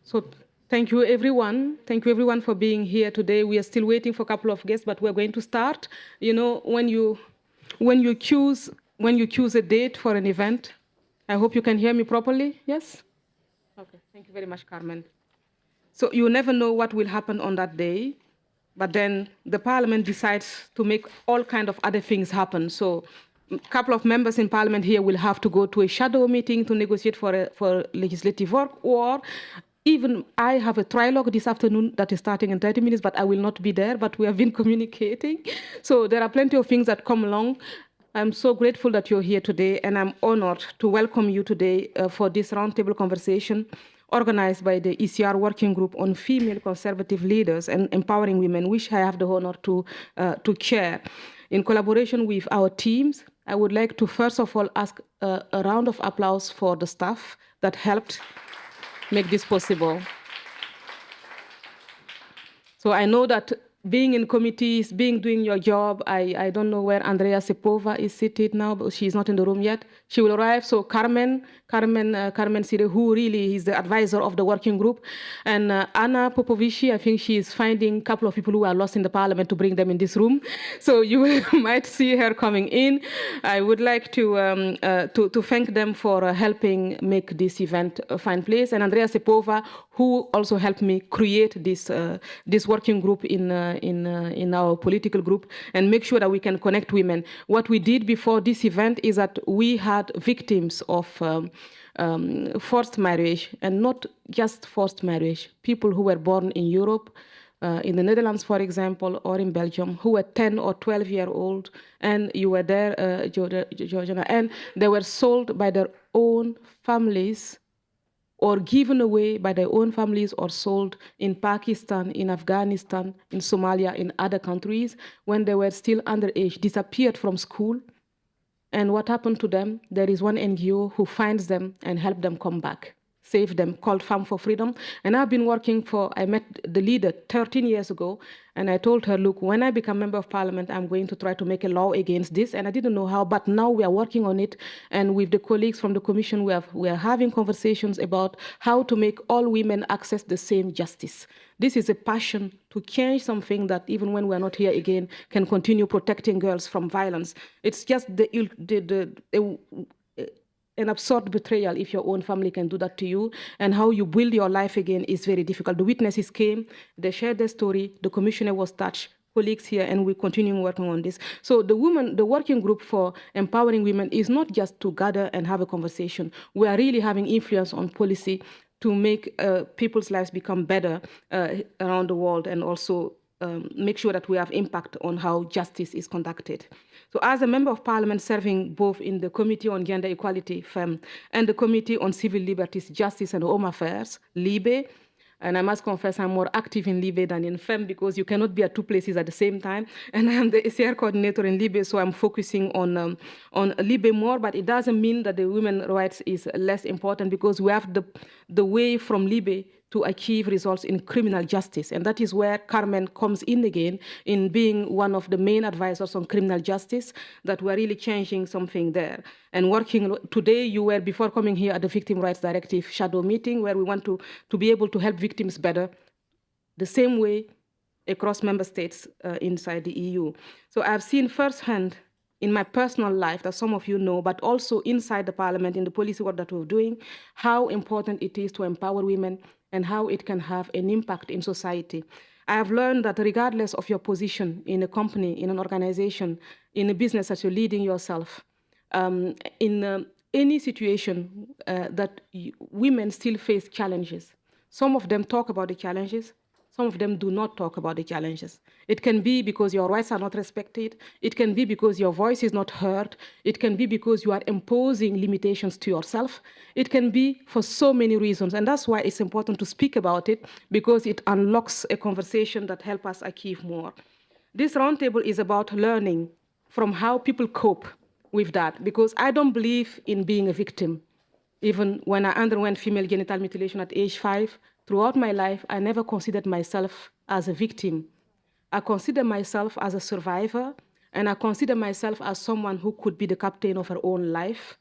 So thank you, everyone. Thank you, everyone, for being here today. We are still waiting for a couple of guests, but we're going to start. You know, when you choose a date for an event, I hope you can hear me properly. Yes? Okay. Thank you very much, Carmen. So you never know what will happen on that day, but then the Parliament decides to make all kinds of other things happen. So a couple of members in Parliament here will have to go to a shadow meeting to negotiate for legislative work, or even I have a trilogue this afternoon that is starting in 30 minutes, but I will not be there, but we have been communicating. So there are plenty of things that come along. I'm so grateful that you're here today, and I'm honored to welcome you today for this roundtable conversation organized by the ECR Working Group on Female Conservative Leaders and Empowering Women, which I have the honor to chair. In collaboration with our teams, I would like to first of all ask a round of applause for the staff that helped make this possible. So I know that being in committees, doing your job, I don't know where Andrea Sepova is seated now, but she's not in the room yet. She will arrive. So Carmen Cyrille, who really is the advisor of the working group, and Anna Popovici, I think she is finding a couple of people who are lost in the Parliament to bring them in this room. So you might see her coming in. I would like to thank them for helping make this event find place, and Andrea Sepova, who also helped me create this working group in our political group and make sure that we can connect women. What we did before this event is that we had victims of forced marriage, and not just forced marriage, people who were born in Europe, in the Netherlands, for example, or in Belgium, who were 10 or 12-year-old, and you were there, Georgiana, and they were sold by their own families or given away by their own families or sold in Pakistan, in Afghanistan, in Somalia, in other countries, when they were still underage, disappeared from school. And what happened to them? There is one NGO who finds them and helps them come back, save them, called Farm for Freedom. And I've been working I met the leader 13 years ago, and I told her, look, when I become member of Parliament, I'm going to try to make a law against this. And I didn't know how, but now we are working on it. And with the colleagues from the Commission, we are having conversations about how to make all women access the same justice. This is a passion to change something that, even when we're not here again, can continue protecting girls from violence. It's just an absurd betrayal if your own family can do that to you, and how you build your life again is very difficult. The witnesses came, they shared their story, the commissioner was touched, colleagues here, and we're continuing working on this. So the working group for empowering women is not just to gather and have a conversation. We are really having influence on policy to make people's lives become better around the world, and also make sure that we have impact on how justice is conducted. So as a member of Parliament serving both in the Committee on Gender Equality, FEM, and the Committee on Civil Liberties, Justice and Home Affairs, LIBE, and I must confess I'm more active in LIBE than in FEM, because you cannot be at two places at the same time. And I am the ACR coordinator in LIBE, so I'm focusing on LIBE more, but it doesn't mean that the women's rights is less important, because we have the way from LIBE to achieve results in criminal justice. And that is where Carmen comes in again, in being one of the main advisors on criminal justice, that we're really changing something there. And working today, you were, before coming here, at the Victim Rights Directive shadow meeting, where we want to be able to help victims better, the same way across member states inside the EU. So I've seen firsthand in my personal life, that some of you know, but also inside the Parliament, in the policy work that we're doing, how important it is to empower women and how it can have an impact in society. I have learned that regardless of your position in a company, in an organization, in a business that you're leading yourself, in any situation that women still face challenges. Some of them talk about the challenges, some of them do not talk about the challenges. It can be because your rights are not respected. It can be because your voice is not heard. It can be because you are imposing limitations to yourself. It can be for so many reasons. And that's why it's important to speak about it, because it unlocks a conversation that helps us achieve more. This roundtable is about learning from how people cope with that, because I don't believe in being a victim. Even when I underwent female genital mutilation at age 5, throughout my life, I never considered myself as a victim. I consider myself as a survivor, and I consider myself as someone who could be the captain of her own life.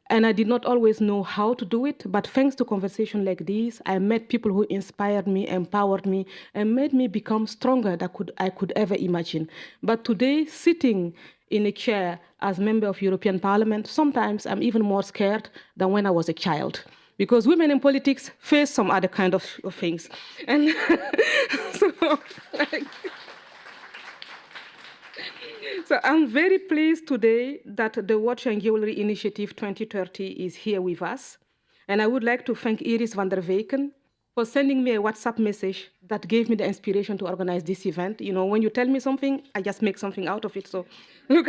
And I did not always know how to do it, but thanks to conversation like this, I met people who inspired me, empowered me, and made me become stronger than I could ever imagine. But today, sitting in a chair as member of European Parliament, sometimes I'm even more scared than when I was a child. Because women in politics face some other kind of things. And so I'm very pleased today that the Watch and Jewellery Initiative 2030 is here with us. And I would like to thank Iris van der Veken for sending me a WhatsApp message that gave me the inspiration to organize this event. You know, when you tell me something, I just make something out of it. So, look,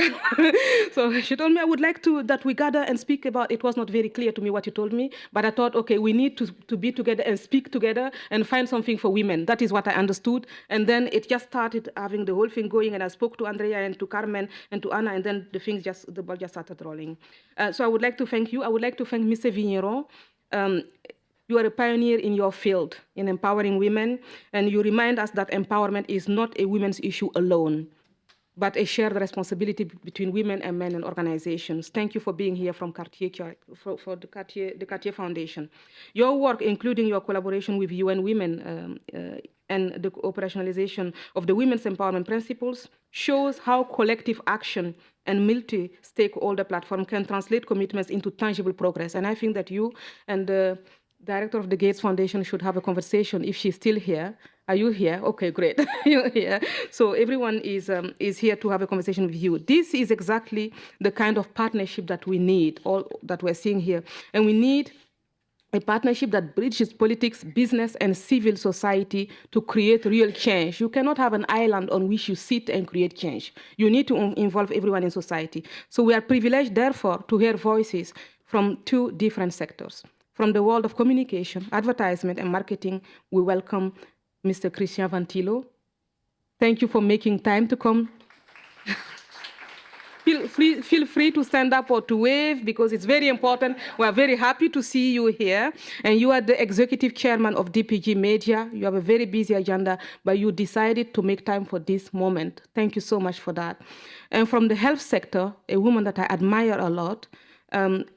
so she told me I would like that we gather and speak about. It was not very clear to me what you told me, but I thought, okay, we need to be together and speak together and find something for women. That is what I understood. And then it just started having the whole thing going. And I spoke to Andrea and to Carmen and to Anna, and then the ball just started rolling. So I would like to thank you. I would like to thank Mr. Vigneron. You are a pioneer in your field in empowering women, and you remind us that empowerment is not a women's issue alone, but a shared responsibility between women and men and organizations. Thank you for being here from Cartier, for the Cartier Foundation. Your work, including your collaboration with UN Women and the operationalization of the women's empowerment principles, shows how collective action and multi-stakeholder platform can translate commitments into tangible progress. And I think that you and the director of the Gates Foundation should have a conversation if she's still here. Are you here? Okay, great. You're here. So everyone is here to have a conversation with you. This is exactly the kind of partnership that we need, all that we're seeing here. And we need a partnership that bridges politics, business, and civil society to create real change. You cannot have an island on which you sit and create change. You need to involve everyone in society. So we are privileged, therefore, to hear voices from two different sectors. From the world of communication, advertisement, and marketing, we welcome Mr. Christian van Thillo. Thank you for making time to come. Feel free to stand up or to wave because it's very important. We are very happy to see you here. And you are the executive chairman of DPG Media. You have a very busy agenda, but you decided to make time for this moment. Thank you so much for that. And from the health sector, a woman that I admire a lot,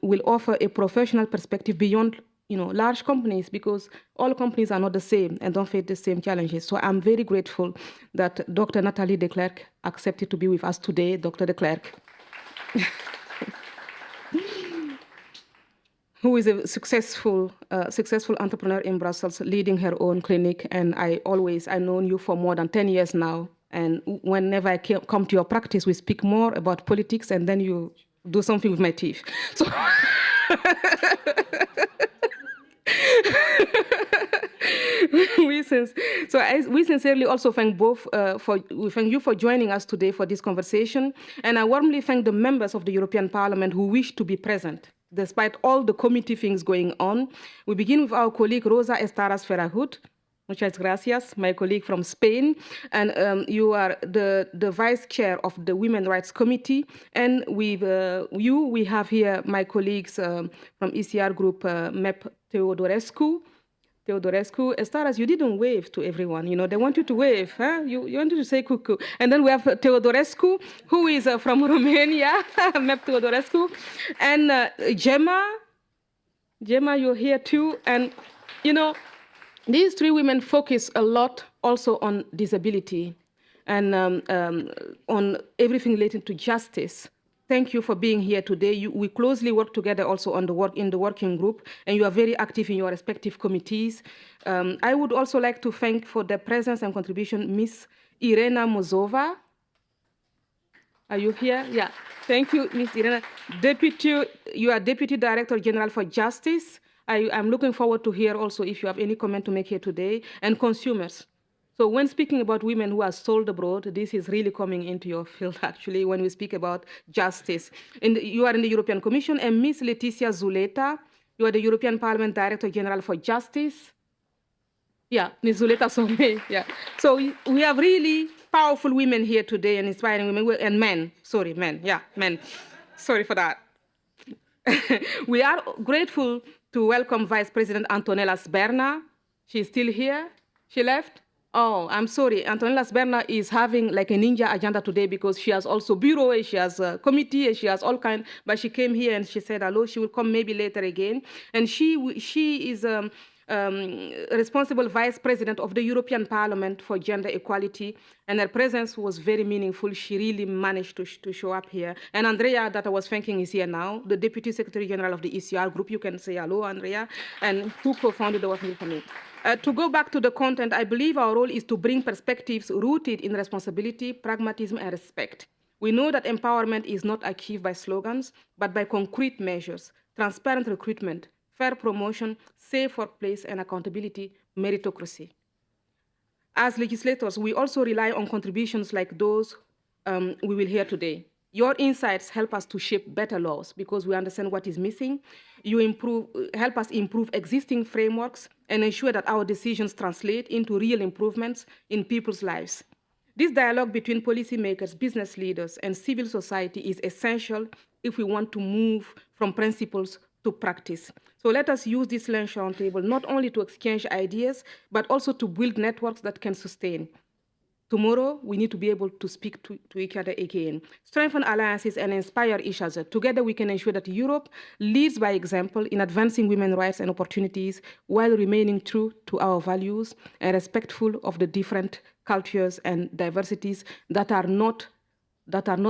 will offer a professional perspective beyond large companies, because all companies are not the same and don't face the same challenges. So I'm very grateful that Dr. Nathalie Declercq accepted to be with us today. Dr. Declercq, who is a successful entrepreneur in Brussels, leading her own clinic. And I've known you for more than 10 years now. And whenever I come to your practice, we speak more about politics, and then you do something with my teeth. So we sincerely also thank we thank you for joining us today for this conversation. And I warmly thank the members of the European Parliament who wish to be present, despite all the committee things going on. We begin with our colleague Rosa Estaràs Ferragut. Muchas gracias, my colleague from Spain. And you are the vice chair of the Women's Rights Committee. And with you, we have here my colleagues from ECR group, MEP Teodorescu. Estaràs, you didn't wave to everyone. They want you to wave. Huh? You wanted to say cuckoo. And then we have Teodorescu, who is from Romania, MEP Teodorescu. And Gemma, you're here too. And, these three women focus a lot also on disability and on everything related to justice. Thank you for being here today. We closely work together also on in the working group, and you are very active in your respective committees. I would also like to thank for the presence and contribution Miss Irena Mozova. Are you here? Yeah. Thank you, Miss Irena. You are Deputy Director General for Justice. I'm looking forward to hear also if you have any comment to make here today. And consumers. So when speaking about women who are sold abroad, this is really coming into your field, actually, when we speak about justice. You are in the European Commission. And Ms. Letizia Zuleta, you are the European Parliament Director General for Justice. Yeah, Ms. Zuleta, sorry. Yeah. So we have really powerful women here today and inspiring women, and men. Sorry, men. Yeah, men. Sorry for that. We are grateful to welcome Vice President Antonella Sberna. She's still here. She left? Oh, I'm sorry. Antonella Sberna is having like a ninja agenda today because she has also bureau, she has a committee, she has all kind. But she came here and she said hello. She will come maybe later again. And she is responsible vice president of the European Parliament for gender equality. And her presence was very meaningful. She really managed to show up here. And Andrea, that I was thanking, is here now, the Deputy Secretary General of the ECR group. You can say hello, Andrea, and who co-founded the working committee. To go back to the content, I believe our role is to bring perspectives rooted in responsibility, pragmatism, and respect. We know that empowerment is not achieved by slogans, but by concrete measures, transparent recruitment, fair promotion, safe workplace, and accountability, meritocracy. As legislators, we also rely on contributions like those we will hear today. Your insights help us to shape better laws because we understand what is missing. You help us improve existing frameworks and ensure that our decisions translate into real improvements in people's lives. This dialogue between policymakers, business leaders, and civil society is essential if we want to move from principles to practice. So let us use this lunch roundtable not only to exchange ideas, but also to build networks that can sustain. Tomorrow, we need to be able to speak to each other again, strengthen alliances, and inspire each other. Together, we can ensure that Europe leads by example in advancing women's rights and opportunities while remaining true to our values and respectful of the different cultures and diversities that are not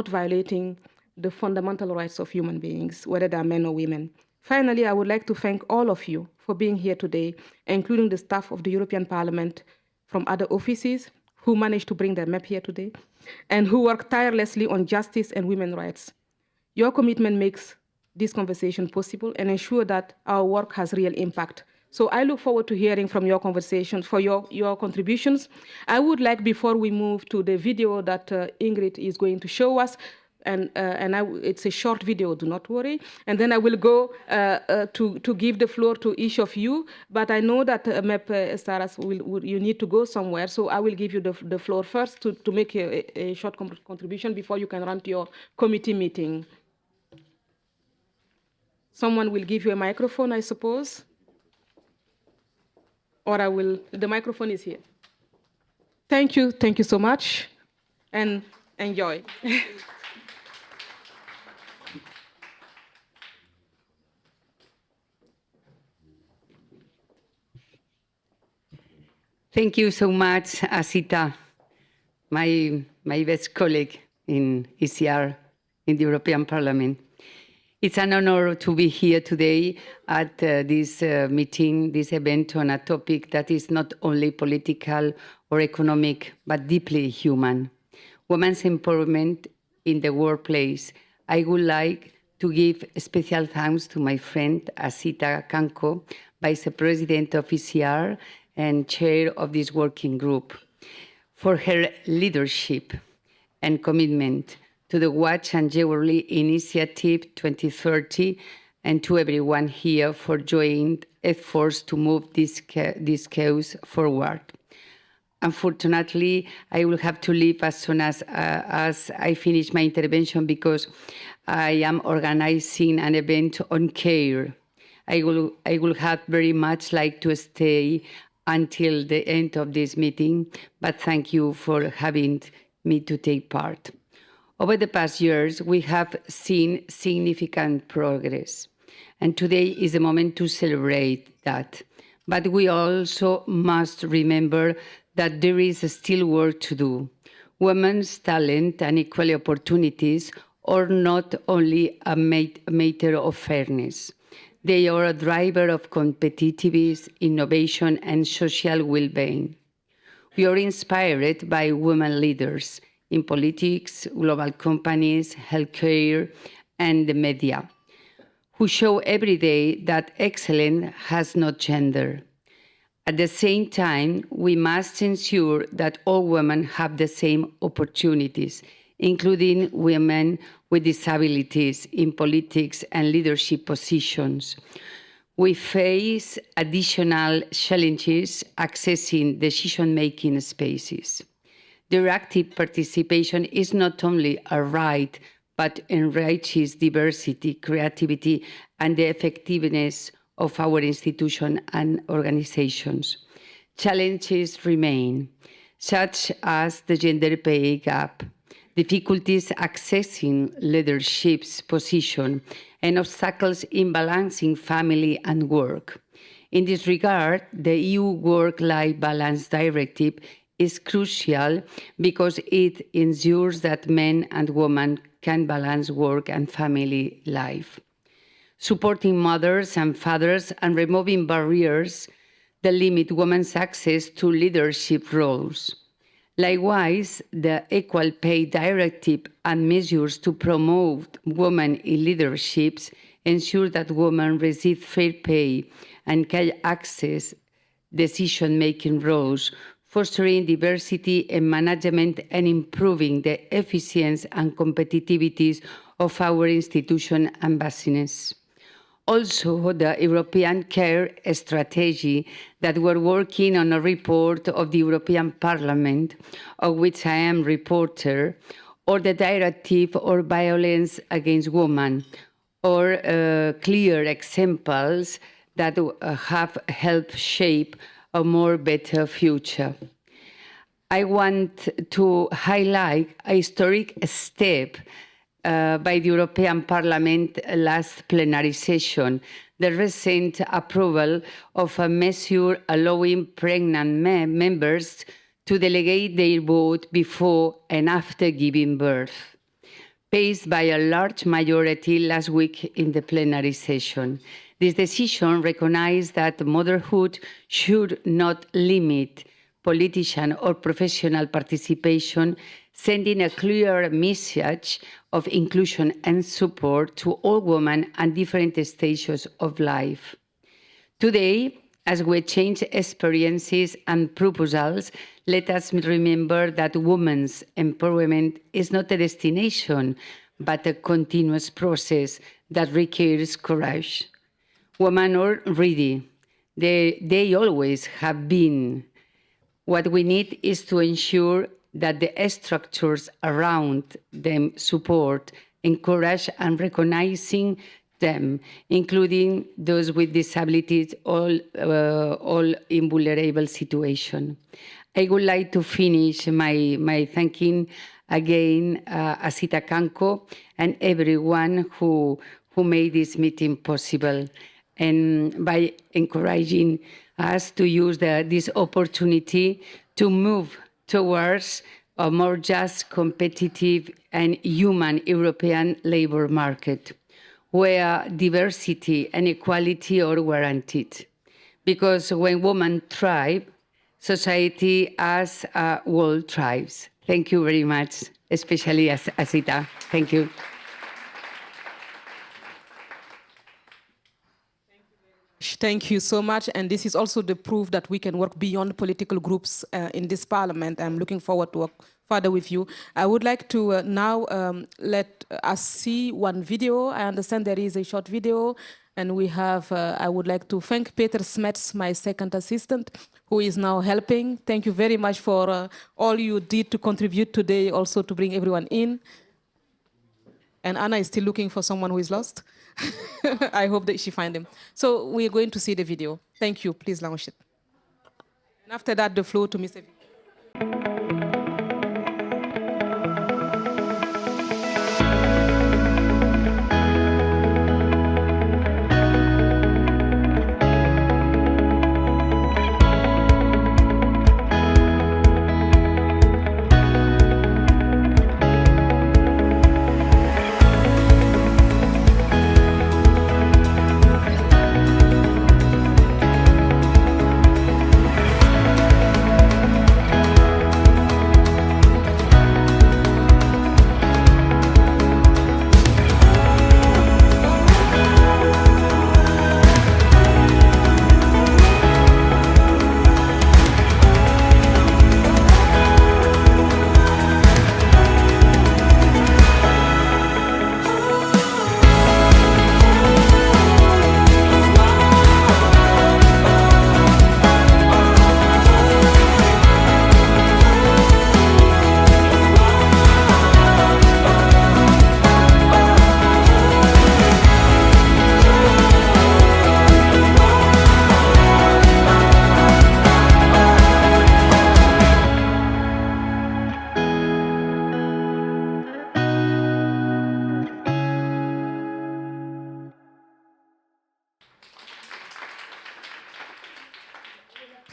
violating the fundamental rights of human beings, whether they are men or women. Finally, I would like to thank all of you for being here today, including the staff of the European Parliament from other offices, who managed to bring their MEP here today, and who work tirelessly on justice and women's rights. Your commitment makes this conversation possible and ensure that our work has real impact. So I look forward to hearing from your conversations, for your contributions. I would like, before we move to the video that Ingrid is going to show us, it's a short video, do not worry. And then I will go to give the floor to each of you. But I know that MEP Assita, you need to go somewhere. So I will give you the floor first to make a short contribution before you can run to your committee meeting. Someone will give you a microphone, I suppose. Or the microphone is here. Thank you so much, and enjoy. Thank you so much, Assita, my best colleague in ECR in the European Parliament. It's an honor to be here today at this meeting, this event on a topic that is not only political or economic, but deeply human. Women's empowerment in the workplace. I would like to give special thanks to my friend Assita Kanko, Vice President of ECR and Chair of this working group, for her leadership and commitment to the Watch and Jewellery Initiative 2030, and to everyone here for joint efforts to move this cause forward. Unfortunately, I will have to leave as soon as I finish my intervention because I am organizing an event on care. I will have very much like to stay until the end of this meeting, but thank you for having me to take part. Over the past years, we have seen significant progress, and today is the moment to celebrate that. But we also must remember that there is still work to do. Women's talent and equal opportunities are not only a matter of fairness. They are a driver of competitiveness, innovation, and social well-being. We are inspired by women leaders in politics, global companies, healthcare, and the media, who show every day that excellence has no gender. At the same time, we must ensure that all women have the same opportunities, including women with disabilities in politics and leadership positions. We face additional challenges accessing decision-making spaces. Their active participation is not only a right, but enriches diversity, creativity, and the effectiveness of our institutions and organizations. challenges remain, such as the gender pay gap, difficulties accessing leadership positions, and obstacles in balancing family and work. In this regard, the EU Work-Life Balance Directive is crucial because it ensures that men and women can balance work and family life. Supporting mothers and fathers and removing barriers that limit women's access to leadership roles. Likewise, the Equal Pay Directive and measures to promote women in leaderships ensure that women receive fair pay and can access decision-making roles, fostering diversity in management and improving the efficiency and competitiveness of our institutions and business. Also, the European Care Strategy that we're working on a report of the European Parliament, of which I am reporter, or the Directive on Violence Against Women, or clear examples that have helped shape a more better future. I want to highlight a historic step by the European Parliament last plenary session, the recent approval of a measure allowing pregnant members to delegate their vote before and after giving birth, passed by a large majority last week in the plenary session. This decision recognized that motherhood should not limit politician or professional participation, sending a clear message of inclusion and support to all women at different stages of life. Today, as we change experiences and proposals, let us remember that women's empowerment is not a destination, but a continuous process that requires courage. Women are ready. They always have been. What we need is to ensure that the structures around them support, encourage, and recognizing them, including those with disabilities, all in vulnerable situation. I would like to finish my thanking again Assita Kanko and everyone who made this meeting possible, and by encouraging us to use this opportunity to move towards a more just, competitive, and human European labor market, where diversity and equality are guaranteed. Because when women thrive, society as a whole thrives. Thank you very much, especially Assita. Thank you. Thank you so much. And this is also the proof that we can work beyond political groups in this parliament. I'm looking forward to work further with you. I would like to now let us see one video. I understand there is a short video. And we have, I would like to thank Peter Smets, my second assistant, who is now helping. Thank you very much for all you did to contribute today, also to bring everyone in. And Anna is still looking for someone who is lost. I hope that she finds him. So we're going to see the video. Thank you. Please launch it. And after that, the floor to Mr.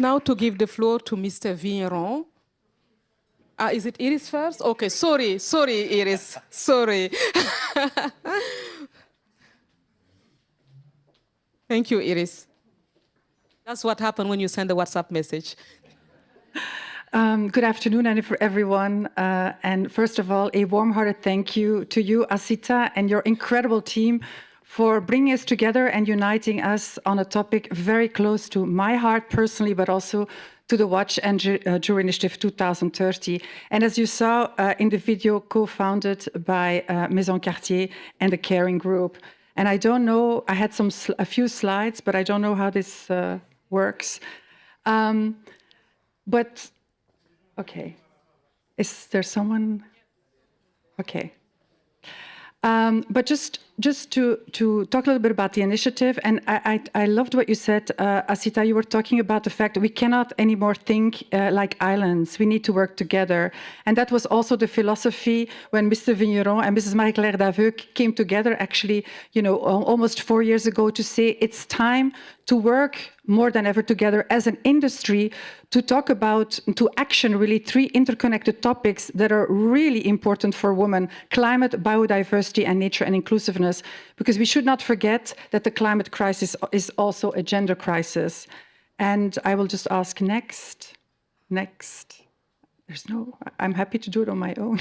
now to give the floor to Mr. Vigneron. Is it Iris first? Okay, sorry, Iris, sorry. Thank you, Iris. That's what happened when you send a WhatsApp message. Good afternoon, and for everyone. And first of all, a warm-hearted thank you to you, Assita, and your incredible team for bringing us together and uniting us on a topic very close to my heart personally, but also to the Watch and Jury Initiative 2030. And as you saw in the video, co-founded by Maison Cartier and the Caring Group. And I don't know, I had a few slides, but I don't know how this works. But, okay. Is there someone? Okay. But just to talk a little bit about the initiative, and I loved what you said, Assita. You were talking about the fact that we cannot anymore think like islands. We need to work together. And that was also the philosophy when Mr. Vigneron and Mrs. Marie-Claire Daveux came together, actually, almost 4 years ago, to say it's time to work more than ever together as an industry to talk about, to action really 3 interconnected topics that are really important for women: climate, biodiversity, and nature and inclusiveness. Because we should not forget that the climate crisis is also a gender crisis. And I will just ask next. I'm happy to do it on my own.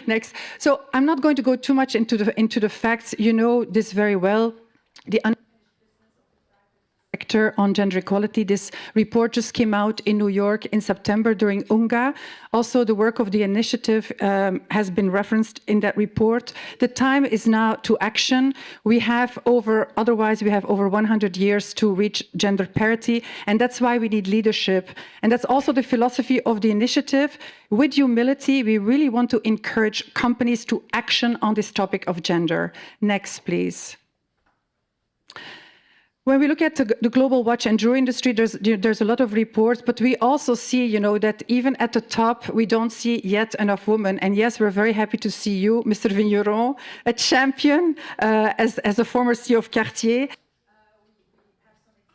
Next. So I'm not going to go too much into the facts. You know this very well. The on gender equality. This report just came out in New York in September during UNGA. Also, the work of the initiative has been referenced in that report. The time is now to action. We have over 100 years to reach gender parity, and that's why we need leadership. And that's also the philosophy of the initiative. With humility, we really want to encourage companies to action on this topic of gender. Next, please. When we look at the global watch and jewelry industry, there's a lot of reports, but we also see, that even at the top, we don't see yet enough women. And yes, we're very happy to see you, Mr. Vigneron, a champion as a former CEO of Cartier.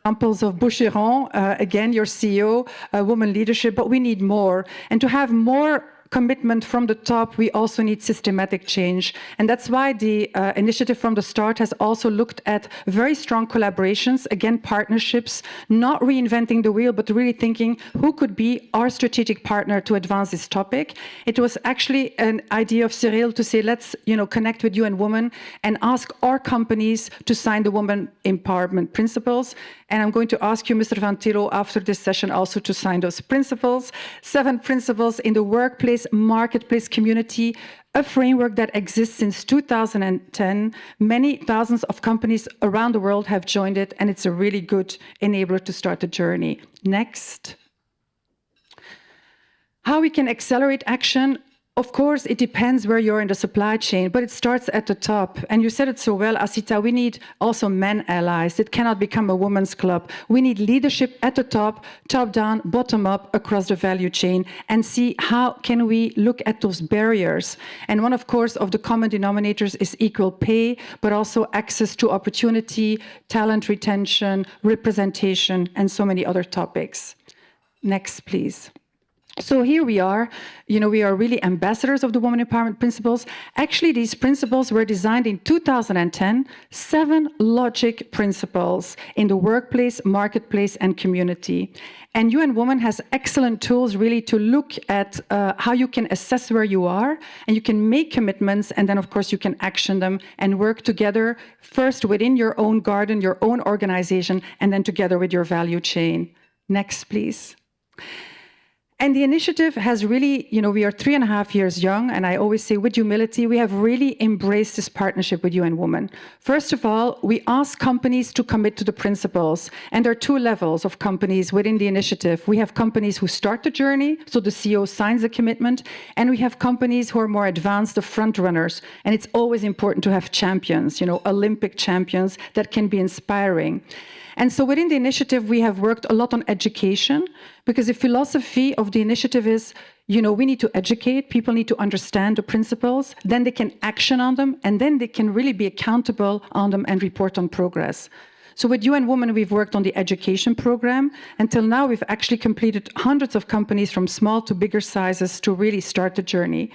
Examples of Boucheron, again, your CEO, woman leadership, but we need more. And to have more commitment from the top, we also need systematic change. And that's why the initiative from the start has also looked at very strong collaborations, again, partnerships, not reinventing the wheel, but really thinking who could be our strategic partner to advance this topic. It was actually an idea of Cyrille to say, let's connect with UN Women and ask our companies to sign the Women Empowerment Principles. And I'm going to ask you, Mr. Van Thillo, after this session also to sign those principles. 7 principles in the workplace, marketplace, community, a framework that exists since 2010. Many thousands of companies around the world have joined it, and it's a really good enabler to start the journey. Next. How we can accelerate action? Of course, it depends where you're in the supply chain, but it starts at the top. And you said it so well, Assita, we need also men allies. It cannot become a women's club. We need leadership at the top down, bottom up, across the value chain, and see how can we look at those barriers. And one, of course, of the common denominators is equal pay, but also access to opportunity, talent retention, representation, and so many other topics. Next, please. So here we are, we are really ambassadors of the Women Empowerment Principles. Actually, these principles were designed in 2010, 7 logic principles in the workplace, marketplace, and community. And UN Women has excellent tools really to look at how you can assess where you are, and you can make commitments, and then of course you can action them and work together, first within your own garden, your own organization, and then together with your value chain. Next, please. And the initiative has really, we are 3.5 years young, and I always say with humility, we have really embraced this partnership with UN Women. First of all, we ask companies to commit to the principles, and there are 2 levels of companies within the initiative. We have companies who start the journey, so the CEO signs a commitment, and we have companies who are more advanced, the front runners, and it's always important to have champions, Olympic champions that can be inspiring. And so within the initiative, we have worked a lot on education, because the philosophy of the initiative is, we need to educate, people need to understand the principles, then they can action on them, and then they can really be accountable on them and report on progress. So with UN Women, we've worked on the education program. Until now, we've actually completed hundreds of companies from small to bigger sizes to really start the journey.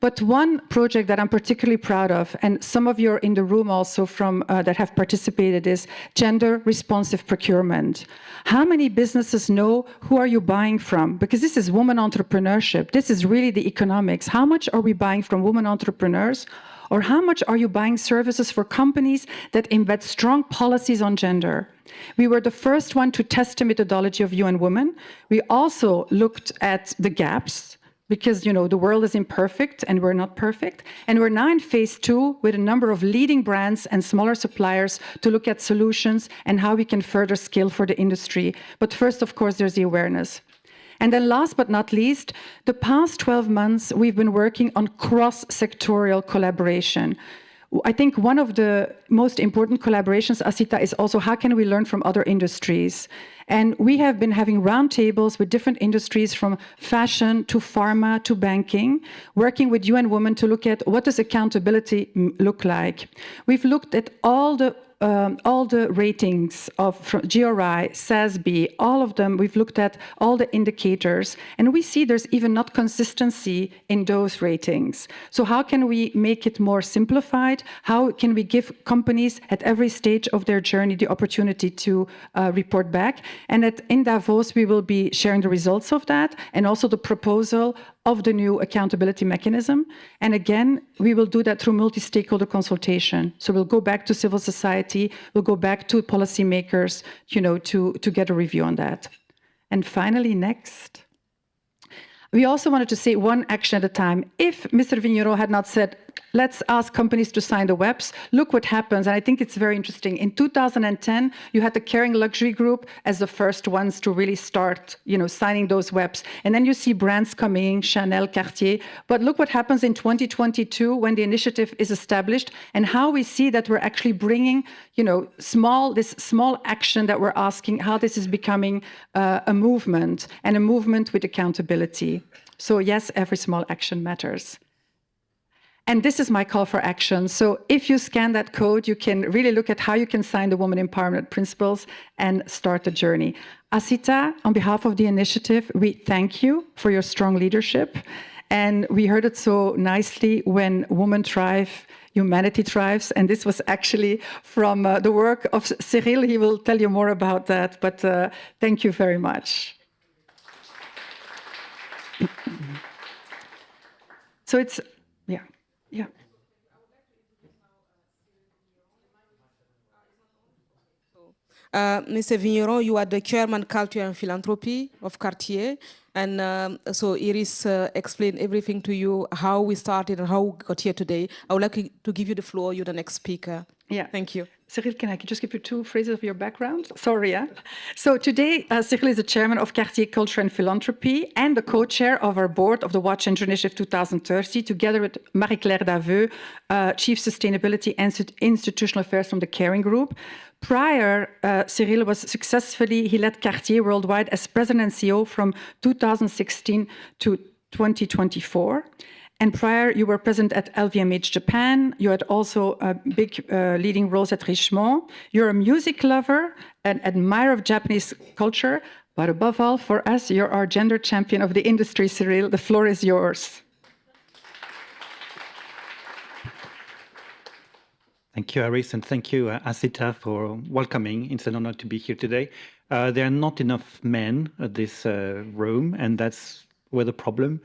But one project that I'm particularly proud of, and some of you are in the room also from that have participated, is gender responsive procurement. How many businesses know who are you buying from? Because this is women entrepreneurship. This is really the economics. How much are we buying from women entrepreneurs? Or how much are you buying services for companies that embed strong policies on gender? We were the first one to test the methodology of UN Women. We also looked at the gaps, because, you know, the world is imperfect and we're not perfect. And we're now in phase 2 with a number of leading brands and smaller suppliers to look at solutions and how we can further scale for the industry. But first, of course, there's the awareness. And then last but not least, the past 12 months, we've been working on cross-sectorial collaboration. I think one of the most important collaborations, Assita, is also how can we learn from other industries? And we have been having roundtables with different industries from fashion to pharma to banking, working with UN Women to look at what does accountability look like. We've looked at all the ratings of GRI, SASB, all of them. We've looked at all the indicators, and we see there's even not consistency in those ratings. So how can we make it more simplified? How can we give companies at every stage of their journey the opportunity to report back? And in Davos, we will be sharing the results of that and also the proposal of the new accountability mechanism. And again, we will do that through multi-stakeholder consultation. So we'll go back to civil society, we'll go back to policymakers, you know, to get a review on that. And finally, next. We also wanted to say one action at a time. If Mr. Vigneron had not said, let's ask companies to sign the WEPs, look what happens. And I think it's very interesting. In 2010, you had the Caring Luxury Group as the first ones to really start, you know, signing those WEPs. And then you see brands coming, Chanel, Cartier. But look what happens in 2022 when the initiative is established and how we see that we're actually bringing, you know, this small action that we're asking, how this is becoming a movement and a movement with accountability. So yes, every small action matters. And this is my call for action. So if you scan that code, you can really look at how you can sign the Women Empowerment Principles and start the journey. Assita, on behalf of the initiative, we thank you for your strong leadership. And we heard it so nicely, when women thrive, humanity thrives. And this was actually from the work of Cyrille. He will tell you more about that. But thank you very much. So it's, yeah. Yeah. Mr. Vigneron, you are the chairman Culture and Philanthropy of Cartier. And so Iris explained everything to you, how we started and how we got here today. I would like to give you the floor. You're the next speaker. Yeah. Thank you. Cyrille, can I just give you 2 phrases of your background? Sorry, yeah. So today, Cyrille is the chairman of Cartier Culture and Philanthropy and the co-chair of our board of the Watch and Initiative 2030, together with Marie-Claire Daveux, Chief Sustainability and Institutional Affairs from the Caring Group. Prior, Cyrille he led Cartier worldwide as president and CEO from 2016 to 2024. And prior, you were present at LVMH Japan. You had also big leading roles at Richemont. You're a music lover, an admirer of Japanese culture, but above all, for us, you're our gender champion of the industry, Cyrille. The floor is yours. Thank you, Iris, and thank you, Assita, for welcoming. It's an honor to be here today. There are not enough men at this room, and that's where the problem,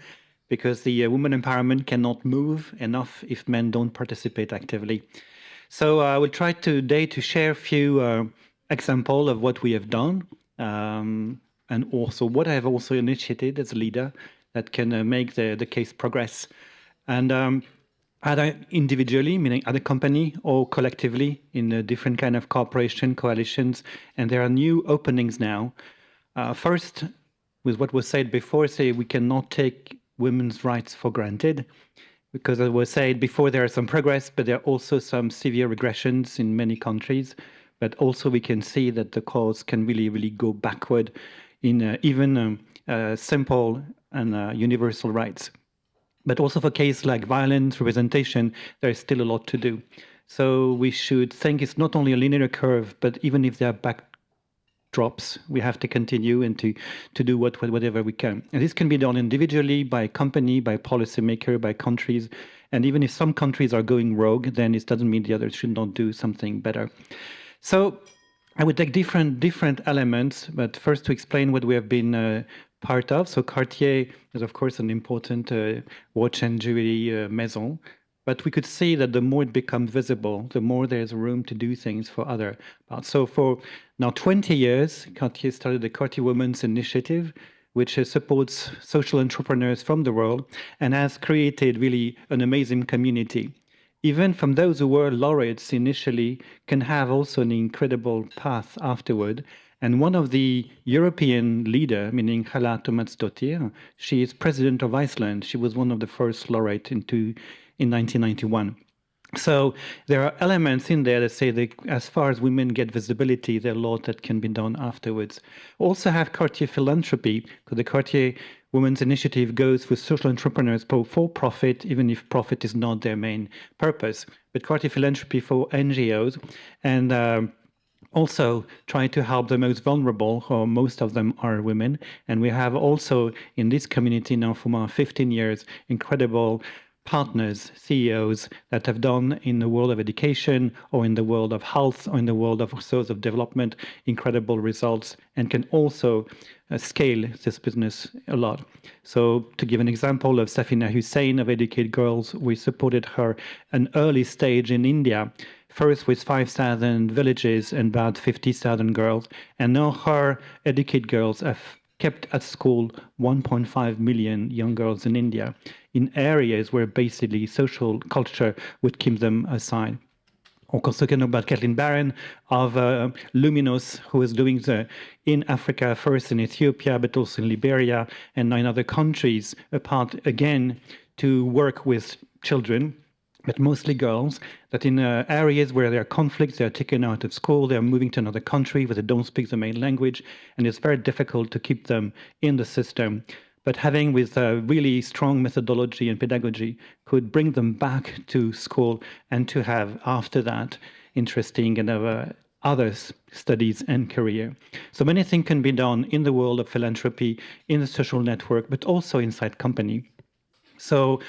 because the women empowerment cannot move enough if men don't participate actively. So I will try today to share a few examples of what we have done, and also what I have also initiated as a leader that can make the case progress. And either individually, meaning at a company, or collectively in a different kind of cooperation, coalitions, and there are new openings now. First, with what was said before, say we cannot take women's rights for granted, because as was said before, there are some progress, but there are also some severe regressions in many countries. But also we can see that the cause can really, really go backward in even simple and universal rights. But also for cases like violence, representation, there is still a lot to do. So we should think it's not only a linear curve, but even if there are backdrops, we have to continue and to do whatever we can. And this can be done individually, by company, by policymaker, by countries. And even if some countries are going rogue, then it doesn't mean the others should not do something better. So I would take different elements, but first to explain what we have been part of. So Cartier is, of course, an important watch and jewelry maison. But we could see that the more it becomes visible, the more there's room to do things for other parts. So for now 20 years, Cartier started the Cartier Women's Initiative, which supports social entrepreneurs from the world and has created really an amazing community. Even from those who were laureates initially can have also an incredible path afterward. And one of the European leader, meaning Hala Tomatsdottir, she is president of Iceland. She was one of the first laureate in 1991. So there are elements in there that say that as far as women get visibility, there are a lot that can be done afterwards. Also have Cartier Philanthropy, because the Cartier Women's Initiative goes with social entrepreneurs for profit, even if profit is not their main purpose. But Cartier Philanthropy for NGOs, and also try to help the most vulnerable, or most of them are women. And we have also in this community now for more 15 years, incredible partners, CEOs that have done in the world of education or in the world of health or in the world of resource of development, incredible results, and can also scale this business a lot. So to give an example of Safina Hussain of Educate Girls, we supported her an early stage in India, first with 5,000 villages and about 50,000 girls, and now her Educate Girls have kept at school 1.5 million young girls in India in areas where basically social culture would keep them aside. Or also can know about Kathleen Barron of Luminous, who is doing in Africa, first in Ethiopia, but also in Liberia and 9 other countries, apart again to work with children, but mostly girls, that in areas where there are conflicts, they are taken out of school, they are moving to another country where they don't speak the main language, and it's very difficult to keep them in the system. But having with a really strong methodology and pedagogy could bring them back to school and to have after that interesting and other studies and career. So many things can be done in the world of philanthropy, in the social network, but also inside company. So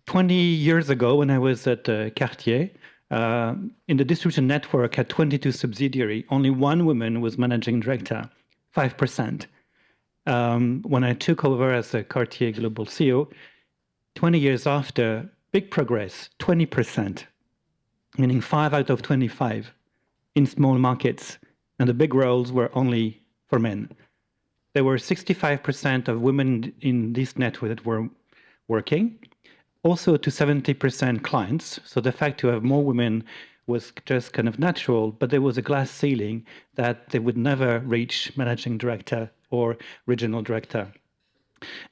20 years ago, when I was at Cartier, in the distribution network had 22 subsidiaries, only one woman was managing director, 5%. When I took over as a Cartier Global CEO, 20 years after, big progress, 20%, meaning 5 out of 25 in small markets, and the big roles were only for men. There were 65% of women in this network that were working, also to 70% clients. So the fact to have more women was just kind of natural, but there was a glass ceiling that they would never reach managing director or regional director.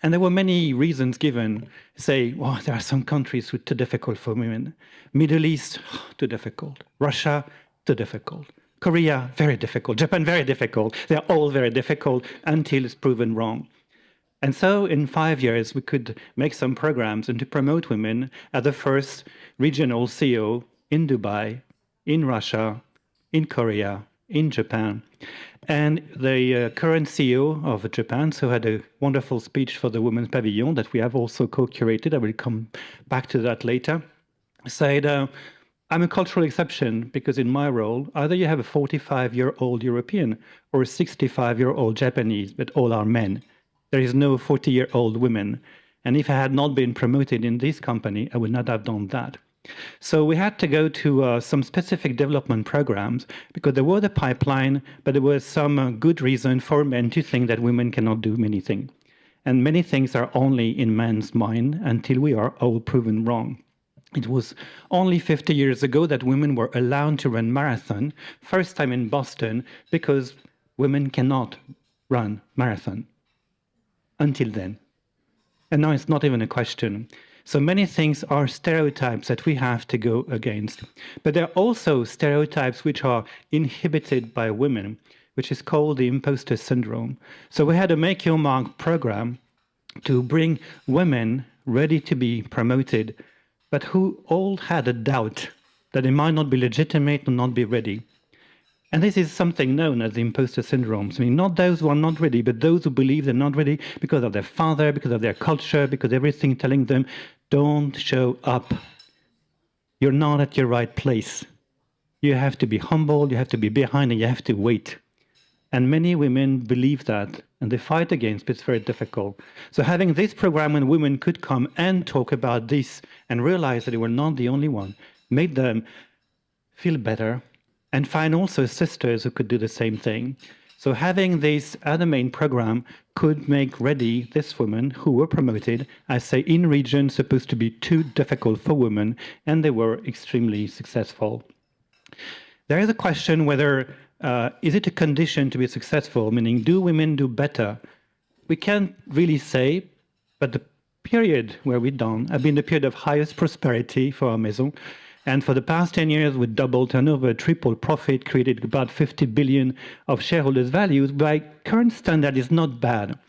And there were many reasons given, say, well, there are some countries too difficult for women. Middle East, too difficult. Russia, too difficult. Korea, very difficult. Japan, very difficult. They're all very difficult until it's proven wrong. And so in 5 years, we could make some programs and to promote women as the first regional CEO in Dubai, in Russia, in Korea, in Japan. And the current CEO of Japan, so had a wonderful speech for the Women's Pavilion that we have also co-curated. I will come back to that later. Said, I'm a cultural exception because in my role, either you have a 45-year-old European or a 65-year-old Japanese, but all are men. There is no 40-year-old women. And if I had not been promoted in this company, I would not have done that. So we had to go to some specific development programs because there was a pipeline, but there was some good reason for men to think that women cannot do many things. And many things are only in men's mind until we are all proven wrong. It was only 50 years ago that women were allowed to run marathon, first time in Boston, because women cannot run marathon. Until then. And now it's not even a question. So many things are stereotypes that we have to go against. But there are also stereotypes which are inhibited by women, which is called the imposter syndrome. So we had a Make Your Mark program to bring women ready to be promoted, but who all had a doubt that they might not be legitimate or not be ready. And this is something known as the imposter syndrome. I mean, not those who are not ready, but those who believe they're not ready because of their father, because of their culture, because everything telling them, don't show up. You're not at your right place. You have to be humble, you have to be behind, and you have to wait. And many women believe that, and they fight against, but it's very difficult. So having this program when women could come and talk about this and realize that they were not the only one, made them feel better, and find also sisters who could do the same thing. So having this other main program could make ready these women who were promoted, I say, in regions supposed to be too difficult for women, and they were extremely successful. There is a question whether, is it a condition to be successful, meaning do women do better? We can't really say, but the period where we've done have been the period of highest prosperity for our maison. And for the past 10 years, we doubled turnover, tripled profit, created about 50 billion of shareholders' values. By current standard, is not bad.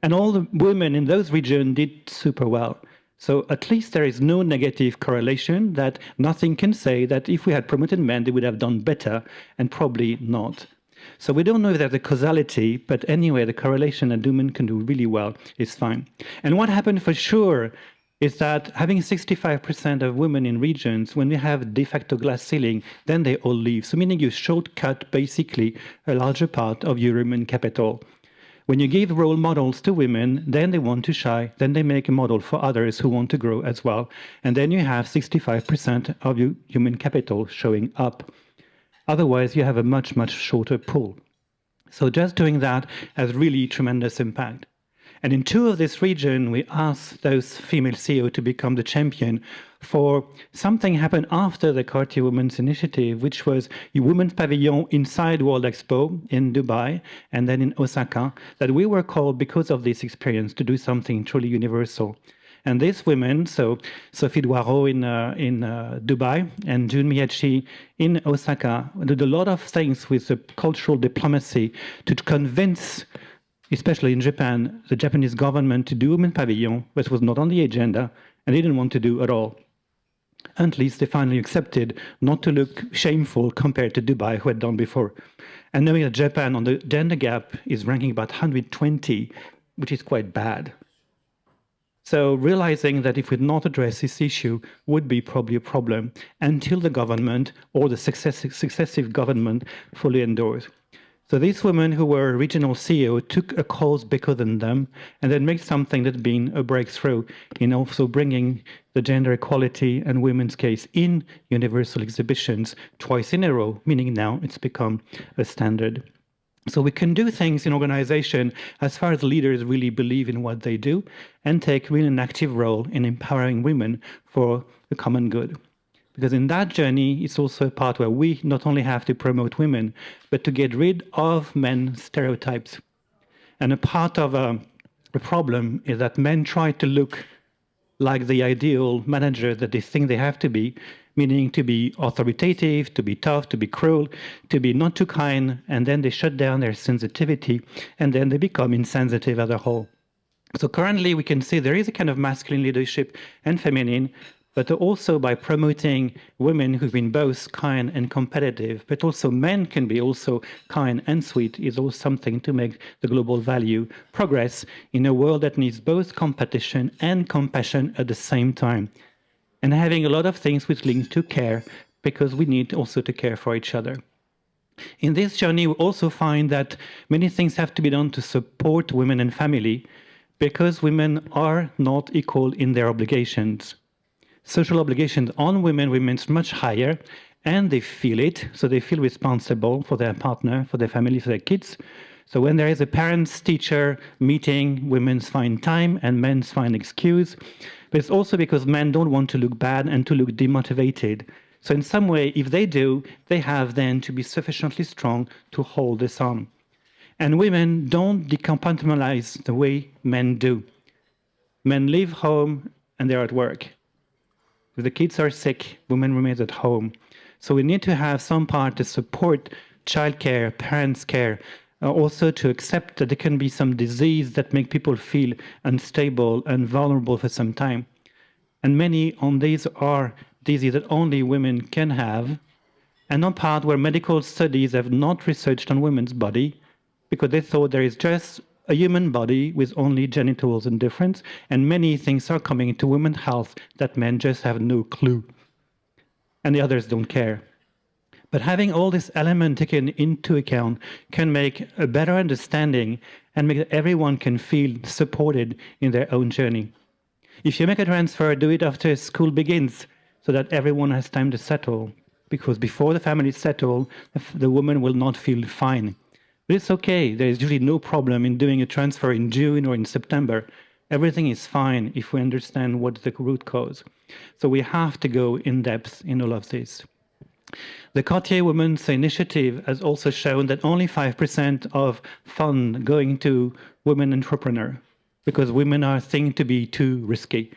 And all the women in those regions did super well. So at least there is no negative correlation, that nothing can say that if we had promoted men, they would have done better, and probably not. So we don't know if there's a causality, but anyway, the correlation that women can do really well is fine. And what happened for sure is that having 65% of women in regions, when we have de facto glass ceiling, then they all leave. So meaning you shortcut basically a larger part of your human capital. When you give role models to women, then they want to shine, then they make a model for others who want to grow as well. And then you have 65% of your human capital showing up. Otherwise, you have a much, much shorter pool. So just doing that has really tremendous impact. And in 2 of this region, we asked those female CEO to become the champion for something happened after the Cartier Women's Initiative, which was a women's pavilion inside World Expo in Dubai and then in Osaka, that we were called because of this experience to do something truly universal. And these women, so Sophie Doireau in Dubai and Jun Miyachi in Osaka, did a lot of things with the cultural diplomacy to convince, especially in Japan, the Japanese government to do women's pavilion, which was not on the agenda, and they didn't want to do at all. At least they finally accepted not to look shameful compared to Dubai, who had done before. And knowing that Japan on the gender gap is ranking about 120, which is quite bad. So realizing that if we did not address this issue would be probably a problem until the government or the successive government fully endorsed. So these women who were regional CEO took a cause bigger than them and then made something that's been a breakthrough in also bringing the gender equality and women's case in universal exhibitions twice in a row, meaning now it's become a standard. So we can do things in organization as far as leaders really believe in what they do and take really an active role in empowering women for the common good. Because in that journey, it's also a part where we not only have to promote women, but to get rid of men's stereotypes. And a part of the problem is that men try to look like the ideal manager that they think they have to be, meaning to be authoritative, to be tough, to be cruel, to be not too kind, and then they shut down their sensitivity, and then they become insensitive as a whole. So currently we can see there is a kind of masculine leadership and feminine, but also by promoting women who've been both kind and competitive, but also men can be also kind and sweet, is also something to make the global value progress in a world that needs both competition and compassion at the same time. And having a lot of things which link to care, because we need also to care for each other. In this journey, we also find that many things have to be done to support women and family, because women are not equal in their obligations. Social obligations on women remains much higher, and they feel it, so they feel responsible for their partner, for their family, for their kids. So when there is a parents-teacher meeting, women find time and men find excuse. But it's also because men don't want to look bad and to look demotivated. So in some way, if they do, they have then to be sufficiently strong to hold this on. And women don't decompartmentalize the way men do. Men leave home and they're at work. If the kids are sick, women remain at home. So we need to have some part to support childcare, parents' care, also to accept that there can be some disease that make people feel unstable and vulnerable for some time. And many on these are disease that only women can have, and one part where medical studies have not researched on women's body because they thought there is just a human body with only genitals and difference, and many things are coming into women's health that men just have no clue, and the others don't care. But having all this element taken into account can make a better understanding and make that everyone can feel supported in their own journey. If you make a transfer, do it after school begins so that everyone has time to settle. Because before the family settle, the woman will not feel fine. But it's okay. There is usually no problem in doing a transfer in June or in September. Everything is fine if we understand what's the root cause. So we have to go in depth in all of this. The Cartier Women's Initiative has also shown that only 5% of fund going to women entrepreneurs because women are seen to be too risky,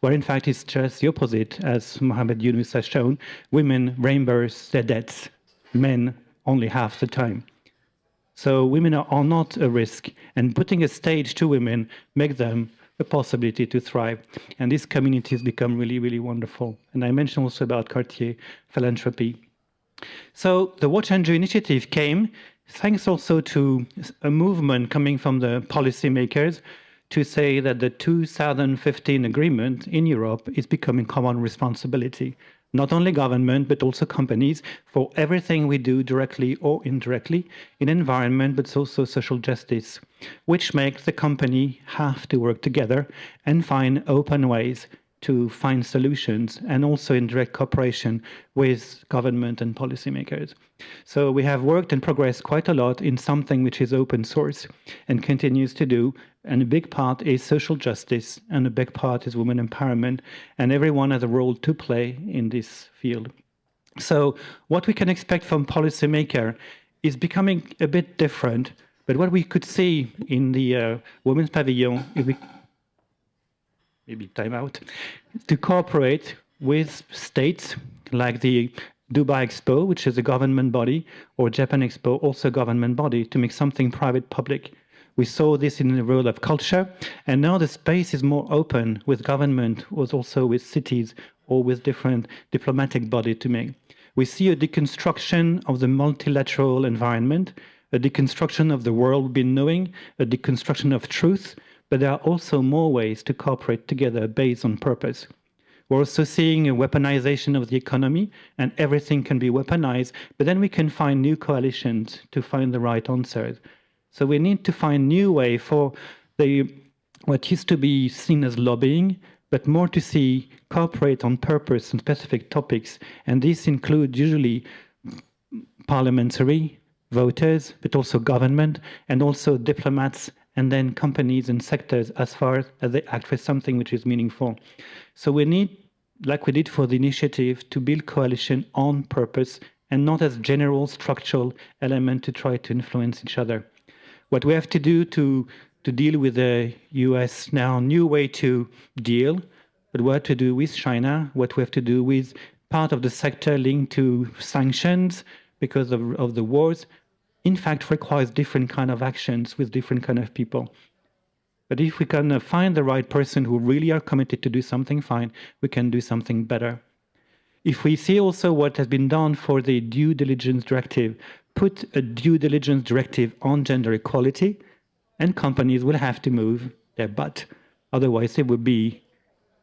where in fact it's just the opposite, as Mohamed Yunus has shown. Women reimburse their debts, men only half the time. So women are not a risk, and putting a stage to women makes them a possibility to thrive. And these communities become really, really wonderful. And I mentioned also about Cartier Philanthropy. So the Watch and Do initiative came thanks also to a movement coming from the policymakers to say that the 2015 agreement in Europe is becoming common responsibility. Not only government, but also companies, for everything we do directly or indirectly in environment, but also social justice, which makes the company have to work together and find open ways to find solutions, and also in direct cooperation with government and policymakers. So we have worked and progressed quite a lot in something which is open source and continues to do, and a big part is social justice, and a big part is women empowerment, and everyone has a role to play in this field. So what we can expect from policymaker is becoming a bit different, but what we could see in the Women's Pavilion, if we maybe time out, to cooperate with states like the Dubai Expo, which is a government body, or Japan Expo, also a government body, to make something private-public. We saw this in the role of culture, and now the space is more open with government, was also with cities or with different diplomatic bodies to make. We see a deconstruction of the multilateral environment, a deconstruction of the world we've been knowing, a deconstruction of truth, but there are also more ways to cooperate together based on purpose. We're also seeing a weaponization of the economy, and everything can be weaponized, but then we can find new coalitions to find the right answers. So we need to find new way for what used to be seen as lobbying, but more to see cooperate on purpose and specific topics, and this includes usually parliamentary voters, but also government, and also diplomats, and then companies and sectors as far as they act for something which is meaningful. So we need, like we did for the initiative, to build coalition on purpose and not as general structural element to try to influence each other. What we have to do to deal with the US now, new way to deal, but what to do with China, what we have to do with part of the sector linked to sanctions because of the wars, in fact requires different kind of actions with different kind of people. But if we can find the right person who really are committed to do something fine, we can do something better. If we see also what has been done for the due diligence directive, put a due diligence directive on gender equality, and companies will have to move their butt. Otherwise they will be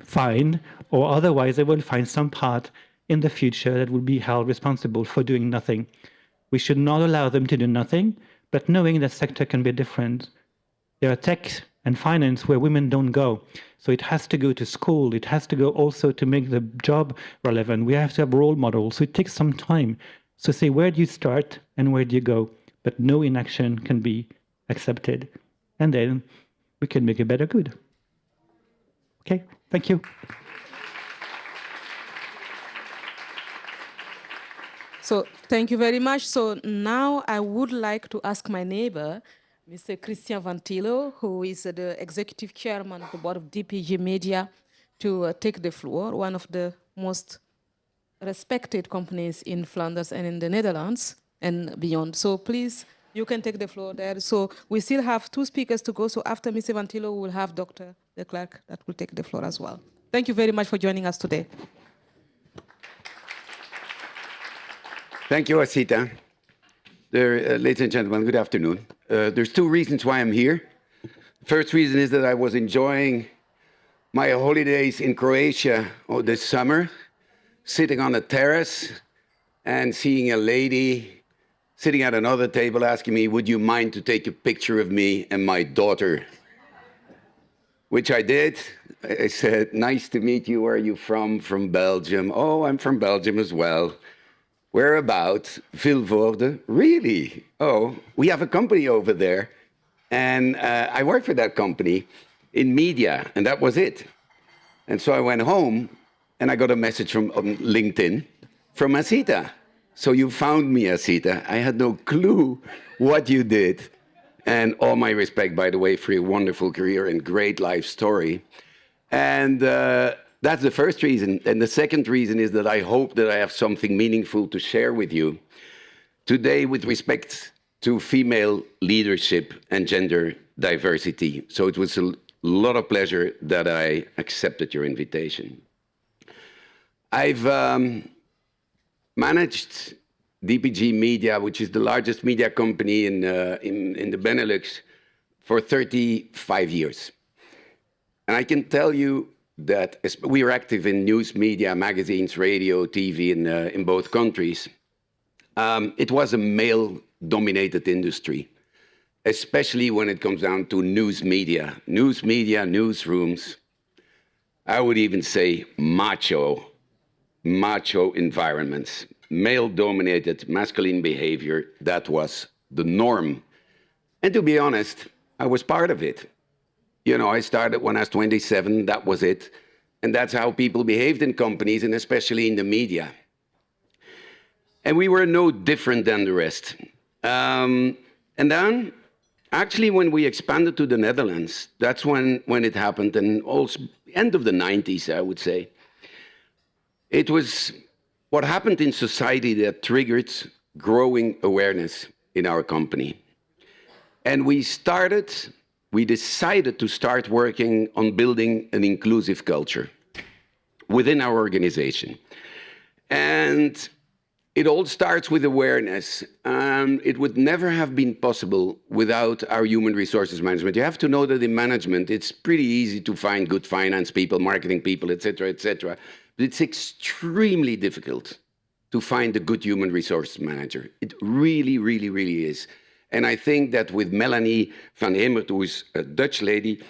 fined, or otherwise they will find some part in the future that will be held responsible for doing nothing. We should not allow them to do nothing, but knowing that sector can be different. There are tech and finance where women don't go. So it has to go to school. It has to go also to make the job relevant. We have to have role models. So it takes some time. So say, where do you start and where do you go? But no inaction can be accepted. And then we can make a better good. Okay, thank you. So thank you very much. So now I would like to ask my neighbor, Mr. Christian van Thillo, who is the executive chairman of the board of DPG Media, to take the floor, one of the most respected companies in Flanders and in the Netherlands and beyond. So please, you can take the floor there. So we still have 2 speakers to go. So after Mr. van Thillo, we will have Dr. Declercq that will take the floor as well. Thank you very much for joining us today. Thank you, Assita. Ladies and gentlemen, good afternoon. There's two reasons why I'm here. First reason is that I was enjoying my holidays in Croatia this summer, sitting on a terrace and seeing a lady sitting at another table asking me, would you mind to take a picture of me and my daughter? Which I did. I said, nice to meet you. Where are you from? From Belgium. Oh, I'm from Belgium as well. Whereabouts? Vilvoorde. Really? Oh, we have a company over there. And I work for that company in media, and that was it. And so I went home, and I got a message from on LinkedIn from Assita. So you found me, Assita. I had no clue what you did. And all my respect, by the way, for your wonderful career and great life story. And that's the first reason. And the second reason is that I hope that I have something meaningful to share with you today with respect to female leadership and gender diversity. So it was a lot of pleasure that I accepted your invitation. I've managed DPG Media, which is the largest media company in the Benelux, for 35 years. And I can tell you that we are active in news media, magazines, radio, TV in both countries. It was a male-dominated industry, especially when it comes down to news media, newsrooms. I would even say macho environments. Male-dominated, masculine behavior, that was the norm. And to be honest, I was part of it. You know, I started when I was 27, that was it. And that's how people behaved in companies, and especially in the media. And we were no different than the rest. And then, actually, when we expanded to the Netherlands, that's when it happened, and also end of the 90s, I would say. It was what happened in society that triggered growing awareness in our company. And we decided to start working on building an inclusive culture within our organization. And it all starts with awareness. It would never have been possible without our human resources management. You have to know that in management, it's pretty easy to find good finance people, marketing people, et cetera, et cetera. But it's extremely difficult to find a good human resource manager. It really, really, really is. And I think that with Melanie van Hemert, who is a Dutch lady,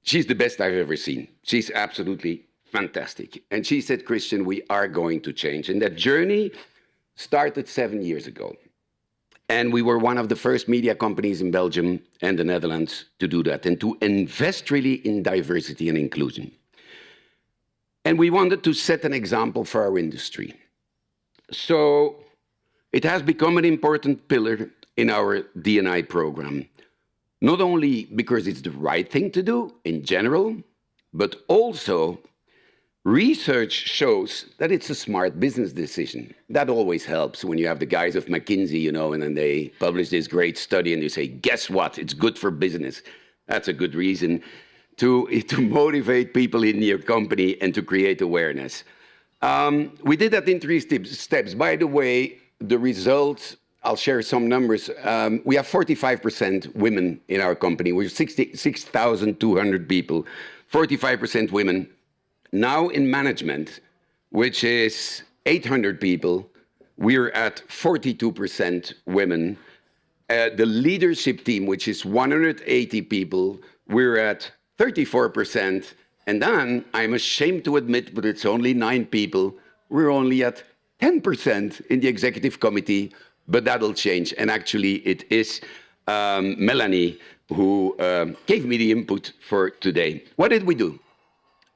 she's the best I've ever seen. She's absolutely fantastic. And she said, Christian, we are going to change. And that journey started 7 years ago. And we were one of the first media companies in Belgium and the Netherlands to do that and to invest really in diversity and inclusion. And we wanted to set an example for our industry. So it has become an important pillar in our D&I program, not only because it's the right thing to do in general, but also research shows that it's a smart business decision. That always helps when you have the guys of McKinsey, you know, and then they publish this great study and you say, guess what? It's good for business. That's a good reason to motivate people in your company and to create awareness. We did that in 3 steps. By the way, the results, I'll share some numbers. We have 45% women in our company. We're 6,200 people, 45% women. Now in management, which is 800 people, we're at 42% women. The leadership team, which is 180 people, we're at 34%. And then, I'm ashamed to admit, but it's only 9 people, we're only at 10% in the executive committee, but that'll change. And actually, it is Melanie who gave me the input for today. What did we do?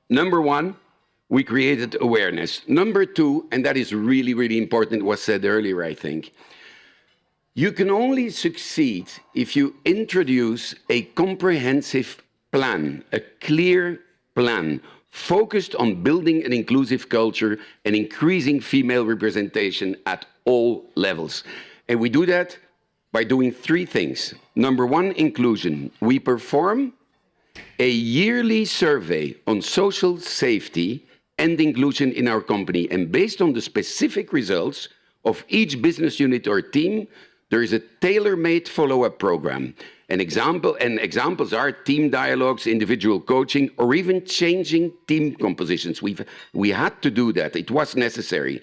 Number 1, we created awareness. Number 2, and that is really, really important, was said earlier, I think. You can only succeed if you introduce a comprehensive plan, a clear plan, focused on building an inclusive culture and increasing female representation at all levels. And we do that by doing 3 things. Number 1, inclusion. We perform a yearly survey on social safety and inclusion in our company. And based on the specific results, of each business unit or team, there is a tailor-made follow-up program. Examples are team dialogues, individual coaching, or even changing team compositions. We had to do that. It was necessary.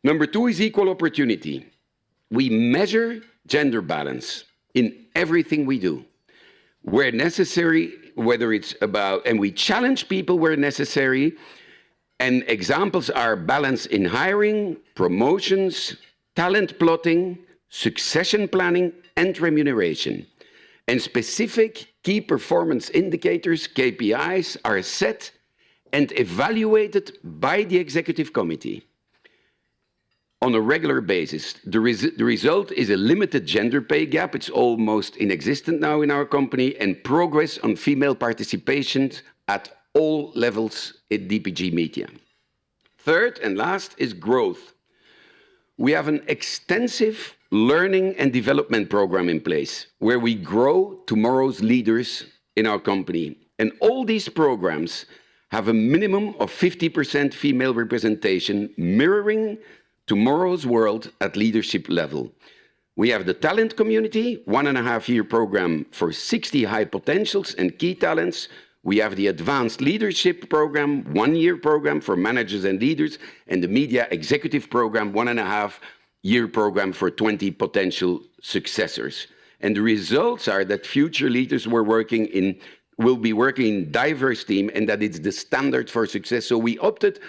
Number 2 is equal opportunity. We measure gender balance in everything we do. Where necessary, whether it's about, and we challenge people where necessary. And examples are balance in hiring, promotions, talent plotting, succession planning, and remuneration. And specific key performance indicators, KPIs, are set and evaluated by the executive committee on a regular basis. The result is a limited gender pay gap. It's almost inexistent now in our company, and progress on female participation at all levels at DPG Media. Third and last is growth. We have an extensive learning and development program in place where we grow tomorrow's leaders in our company. And all these programs have a minimum of 50% female representation, mirroring tomorrow's world at leadership level. We have the talent community, 1.5-year program for 60 high potentials and key talents. We have the advanced leadership program, 1-year program for managers and leaders, and the media executive program, 1.5-year program for 20 potential successors. And the results are that future leaders will be working in diverse team, and that it's the standard for success. So we opted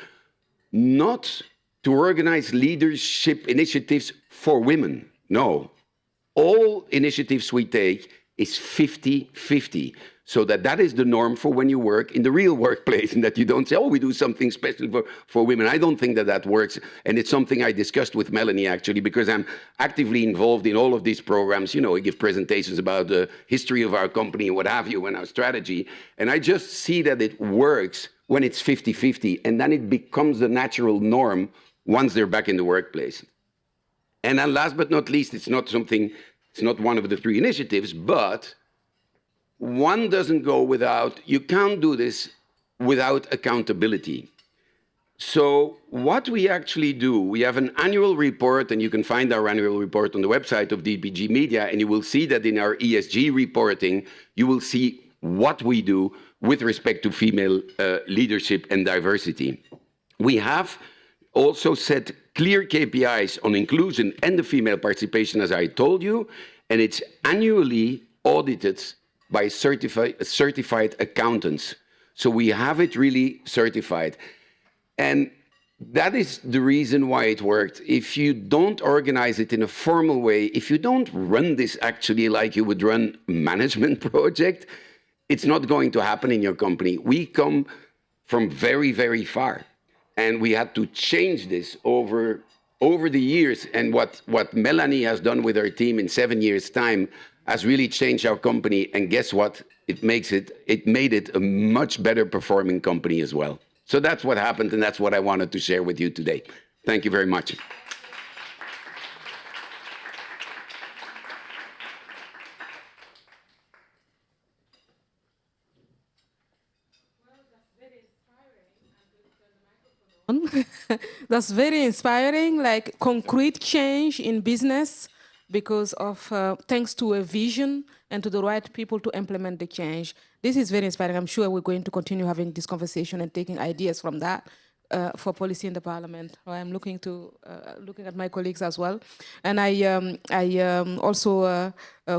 not to organize leadership initiatives for women. No, all initiatives we take is 50-50. So that is the norm for when you work in the real workplace, and that you don't say, oh, we do something special for women. I don't think that works. And it's something I discussed with Melanie, actually, because I'm actively involved in all of these programs. You know, I give presentations about the history of our company and what have you, and our strategy. And I just see that it works when it's 50-50, and then it becomes the natural norm once they're back in the workplace. And then last but not least, it's not one of the 3 initiatives, but one doesn't go without, you can't do this without accountability. So what we actually do, we have an annual report, and you can find our annual report on the website of DPG Media, and you will see that in our ESG reporting, you will see what we do with respect to female leadership and diversity. We have also set clear KPIs on inclusion and the female participation, as I told you, and it's annually audited by certified accountants. So we have it really certified. And that is the reason why it worked. If you don't organize it in a formal way, if you don't run this actually like you would run a management project, it's not going to happen in your company. We come from very, very far. And we had to change this over the years. And what Melanie has done with her team in 7 years' time has really changed our company. And guess what? It made it a much better performing company as well. So that's what happened, and that's what I wanted to share with you today. Thank you very much. That's very inspiring, like concrete change in business because of thanks to a vision and to the right people to implement the change. This is very inspiring. I'm sure we're going to continue having this conversation and taking ideas from that for policy in the parliament. I'm looking at my colleagues as well. And I also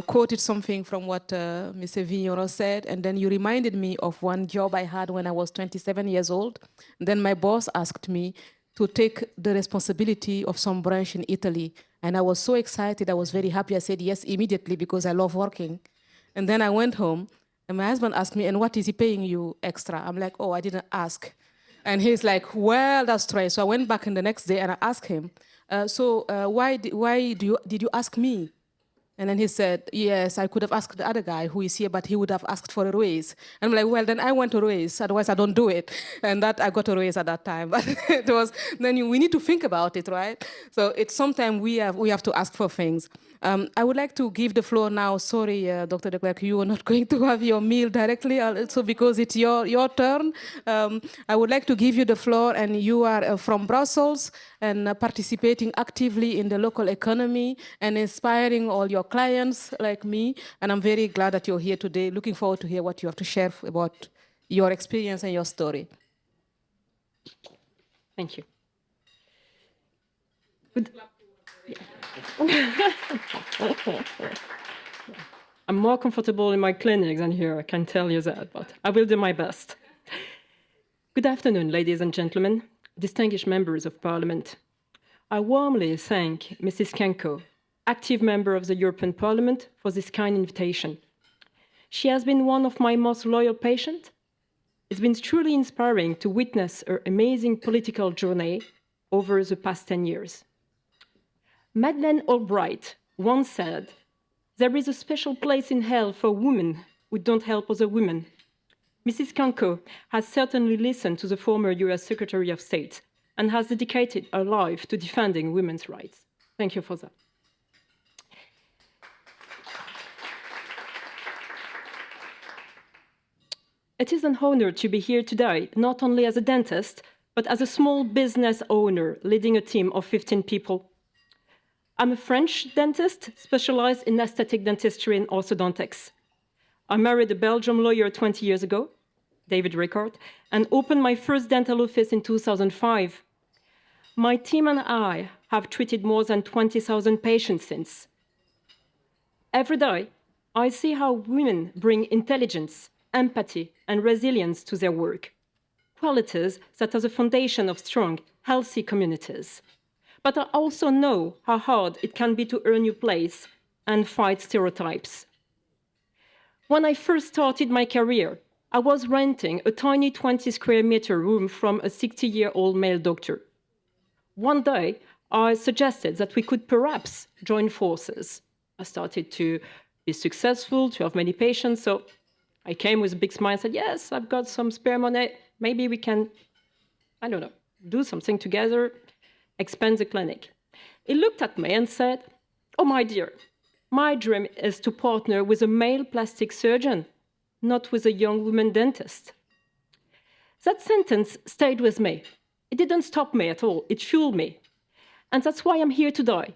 quoted something from what Mr. Vigneron said, and then you reminded me of one job I had when I was 27 years old. And then my boss asked me to take the responsibility of some branch in Italy. And I was so excited, I was very happy. I said yes immediately because I love working. And then I went home, and my husband asked me, and what is he paying you extra? I'm like, oh, I didn't ask. And he's like, well, that's right. So I went back in the next day and I asked him, why did you ask me? And then he said, yes, I could have asked the other guy who is here, but he would have asked for a raise. And I'm like, well, then I want a raise, otherwise I don't do it. And that I got a raise at that time. But we need to think about it, right? So it's sometimes we have to ask for things. I would like to give the floor now. Sorry, Dr. Declercq, you are not going to have your meal directly, also because it's your turn. I would like to give you the floor, and you are from Brussels and participating actively in the local economy and inspiring all your clients like me. And I'm very glad that you're here today. Looking forward to hear what you have to share about your experience and your story. Thank you. I'm more comfortable in my clinic than here, I can tell you that, but I will do my best. Good afternoon, ladies and gentlemen, distinguished members of Parliament. I warmly thank Mrs. Kanko, active member of the European Parliament, for this kind invitation. She has been one of my most loyal patients. It's been truly inspiring to witness her amazing political journey over the past 10 years. Madeleine Albright once said, "There is a special place in hell for women who don't help other women." Mrs. Kanko has certainly listened to the former US Secretary of State and has dedicated her life to defending women's rights. Thank you for that. It is an honor to be here today, not only as a dentist, but as a small business owner leading a team of 15 people. I'm a French dentist specialized in aesthetic dentistry and orthodontics. I married a Belgian lawyer 20 years ago, David Ricard, and opened my first dental office in 2005. My team and I have treated more than 20,000 patients since. Every day, I see how women bring intelligence, empathy, and resilience to their work, qualities that are the foundation of strong, healthy communities. But I also know how hard it can be to earn your place and fight stereotypes. When I first started my career, I was renting a tiny 20 square meter room from a 60-year-old male doctor. One day, I suggested that we could perhaps join forces. I started to be successful, to have many patients, so I came with a big smile and said, "Yes, I've got some spare money. Maybe we can, I don't know, do something together, expand the clinic." He looked at me and said, "Oh, my dear, my dream is to partner with a male plastic surgeon, not with a young woman dentist." That sentence stayed with me. It didn't stop me at all. It fueled me. And that's why I'm here today,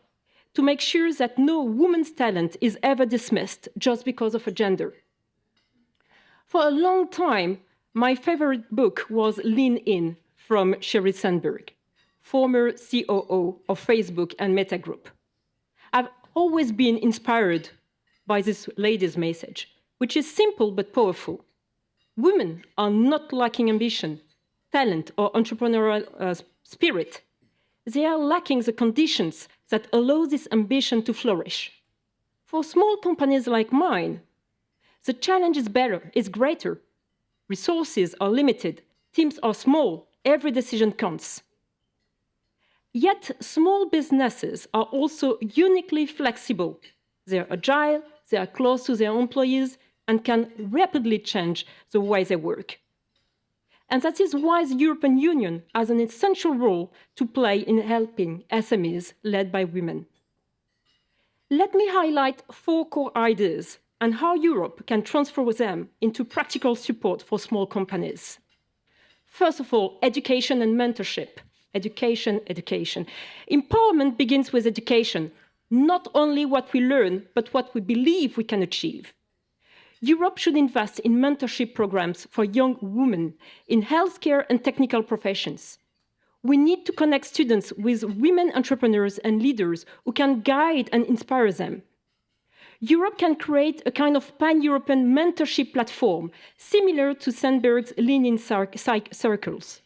to make sure that no woman's talent is ever dismissed just because of her gender. For a long time, my favorite book was Lean In from Sheryl Sandberg, former COO of Facebook and Meta Group. I've always been inspired by this lady's message, which is simple but powerful. Women are not lacking ambition, talent, or entrepreneurial spirit. They are lacking the conditions that allow this ambition to flourish. For small companies like mine, the challenge is greater. Resources are limited, teams are small, every decision counts. Yet small businesses are also uniquely flexible. They're agile, they are close to their employees, and can rapidly change the way they work. And that is why the European Union has an essential role to play in helping SMEs led by women. Let me highlight 4 core ideas and how Europe can transfer them into practical support for small companies. First of all, education and mentorship. Education. Empowerment begins with education, not only what we learn, but what we believe we can achieve. Europe should invest in mentorship programs for young women in healthcare and technical professions. We need to connect students with women entrepreneurs and leaders who can guide and inspire them. Europe can create a kind of pan-European mentorship platform, similar to Sandberg's Lean-In circles.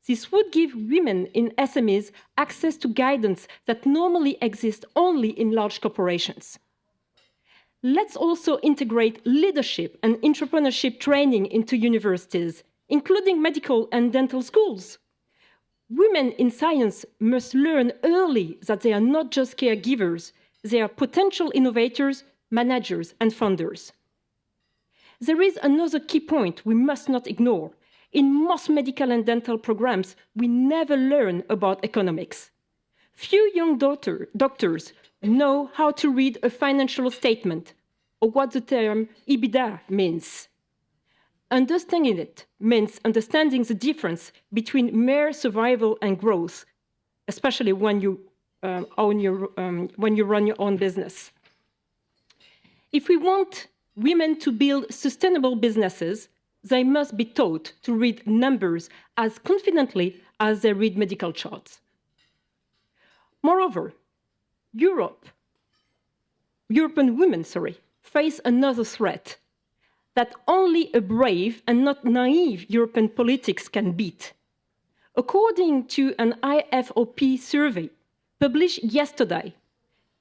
This would give women in SMEs access to guidance that normally exists only in large corporations. Let's also integrate leadership and entrepreneurship training into universities, including medical and dental schools. Women in science must learn early that they are not just caregivers, they are potential innovators, managers, and founders. There is another key point we must not ignore. In most medical and dental programs, we never learn about economics. Few young doctors know how to read a financial statement or what the term EBITDA means. Understanding it means understanding the difference between mere survival and growth, especially when you run your own business. If we want women to build sustainable businesses, they must be taught to read numbers as confidently as they read medical charts. Moreover, European women, face another threat that only a brave and not naive European politics can beat. According to an IFOP survey published yesterday,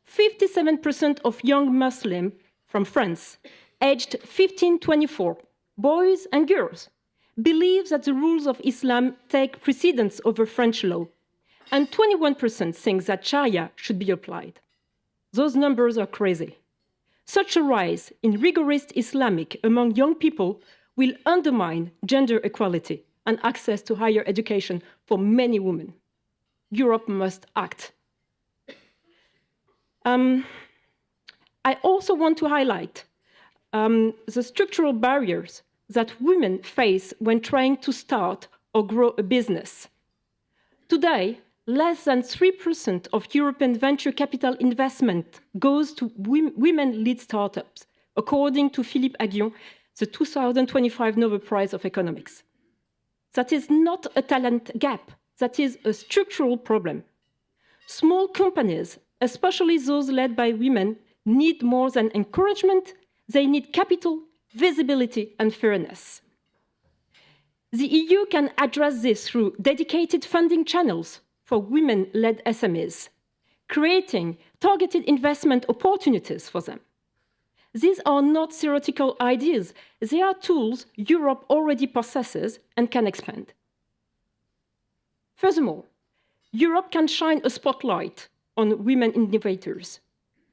57% of young Muslims from France, aged 15-24, boys and girls, believe that the rules of Islam take precedence over French law, and 21% think that Sharia should be applied. Those numbers are crazy. Such a rise in rigorous Islamic among young people will undermine gender equality and access to higher education for many women. Europe must act. I also want to highlight the structural barriers that women face when trying to start or grow a business. Today, less than 3% of European venture capital investment goes to women-led startups, according to Philippe Aghion, the 2025 Nobel Prize of Economics. That is not a talent gap, that is a structural problem. Small companies, especially those led by women, need more than encouragement, they need capital, visibility, and fairness. The EU can address this through dedicated funding channels for women-led SMEs, creating targeted investment opportunities for them. These are not theoretical ideas, they are tools Europe already possesses and can expand. Furthermore, Europe can shine a spotlight on women innovators.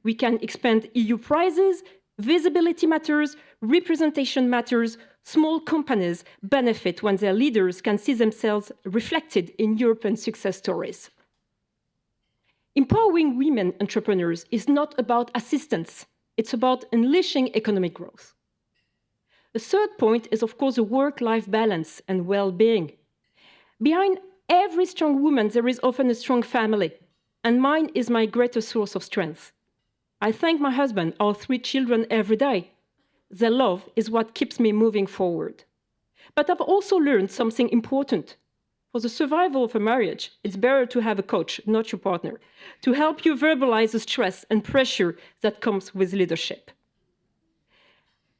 We can expand EU prizes, visibility matters, representation matters, small companies benefit when their leaders can see themselves reflected in European success stories. Empowering women entrepreneurs is not about assistance, it's about unleashing economic growth. The third point is, of course, the work-life balance and well-being. Behind every strong woman, there is often a strong family, and mine is my greatest source of strength. I thank my husband, our 3 children every day. Their love is what keeps me moving forward. But I've also learned something important. For the survival of a marriage, it's better to have a coach, not your partner, to help you verbalize the stress and pressure that comes with leadership.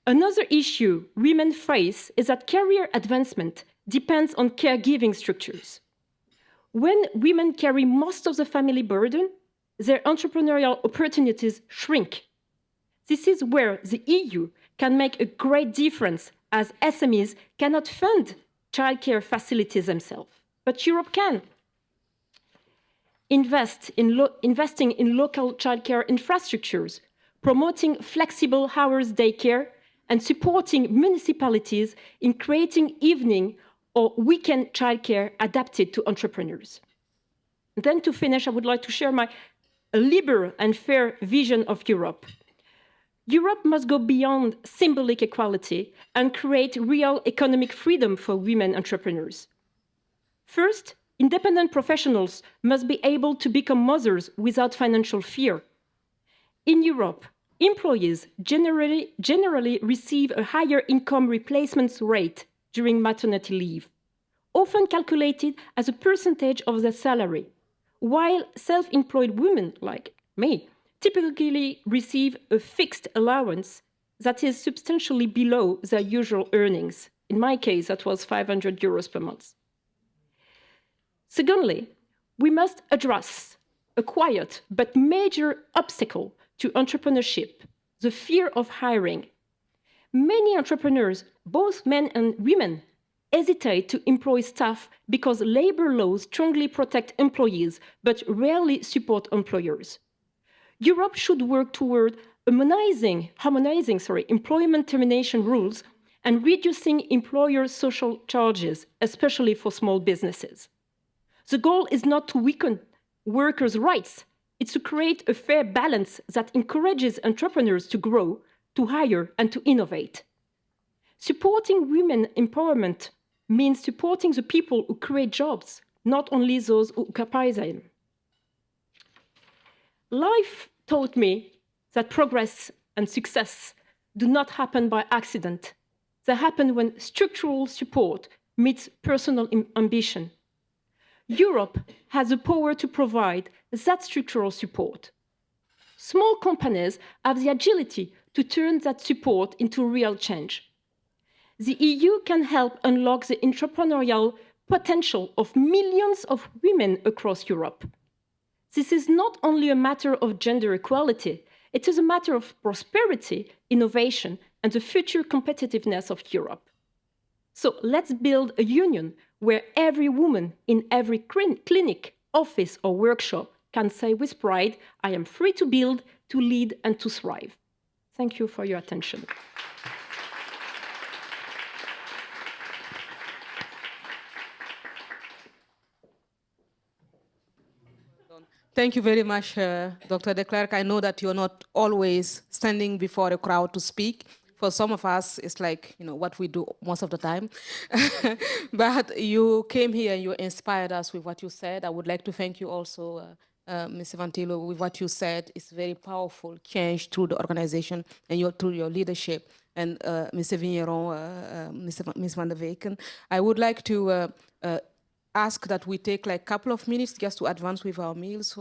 Another issue women face is that career advancement depends on caregiving structures. When women carry most of the family burden, their entrepreneurial opportunities shrink. This is where the EU can make a great difference, as SMEs cannot fund childcare facilities themselves, but Europe can. Investing in local childcare infrastructures, promoting flexible hours daycare, and supporting municipalities in creating evening or weekend childcare adapted to entrepreneurs. And then to finish, I would like to share my liberal and fair vision of Europe. Europe must go beyond symbolic equality and create real economic freedom for women entrepreneurs. First, independent professionals must be able to become mothers without financial fear. In Europe, employees generally receive a higher income replacement rate during maternity leave, often calculated as a percentage of their salary, while self-employed women like me typically receive a fixed allowance that is substantially below their usual earnings. In my case, that was 500 euros per month. Secondly, we must address a quiet but major obstacle to entrepreneurship, the fear of hiring. Many entrepreneurs, both men and women, hesitate to employ staff because labor laws strongly protect employees but rarely support employers. Europe should work toward harmonizing employment termination rules and reducing employer social charges, especially for small businesses. The goal is not to weaken workers' rights, It's to create a fair balance that encourages entrepreneurs to grow, to hire, and to innovate. Supporting women empowerment means supporting the people who create jobs, not only those who occupy them. Life taught me that progress and success do not happen by accident. They happen when structural support meets personal ambition. Europe has the power to provide that structural support. Small companies have the agility to turn that support into real change. The EU can help unlock the entrepreneurial potential of millions of women across Europe. This is not only a matter of gender equality, it is a matter of prosperity, innovation, and the future competitiveness of Europe. So let's build a union where every woman in every clinic, office, or workshop can say with pride, I am free to build, to lead, and to thrive. Thank you for your attention. Thank you very much, Dr. Declercq. I know that you're not always standing before a crowd to speak. For some of us, it's like, what we do most of the time. But you came here and you inspired us with what you said. I would like to thank you also, Mr. Thillo, with what you said. It's very powerful change through the organization and through your leadership. And Mr. Vigneron, Ms. van der Veken, I would like to ask that we take like a couple of minutes just to advance with our meals,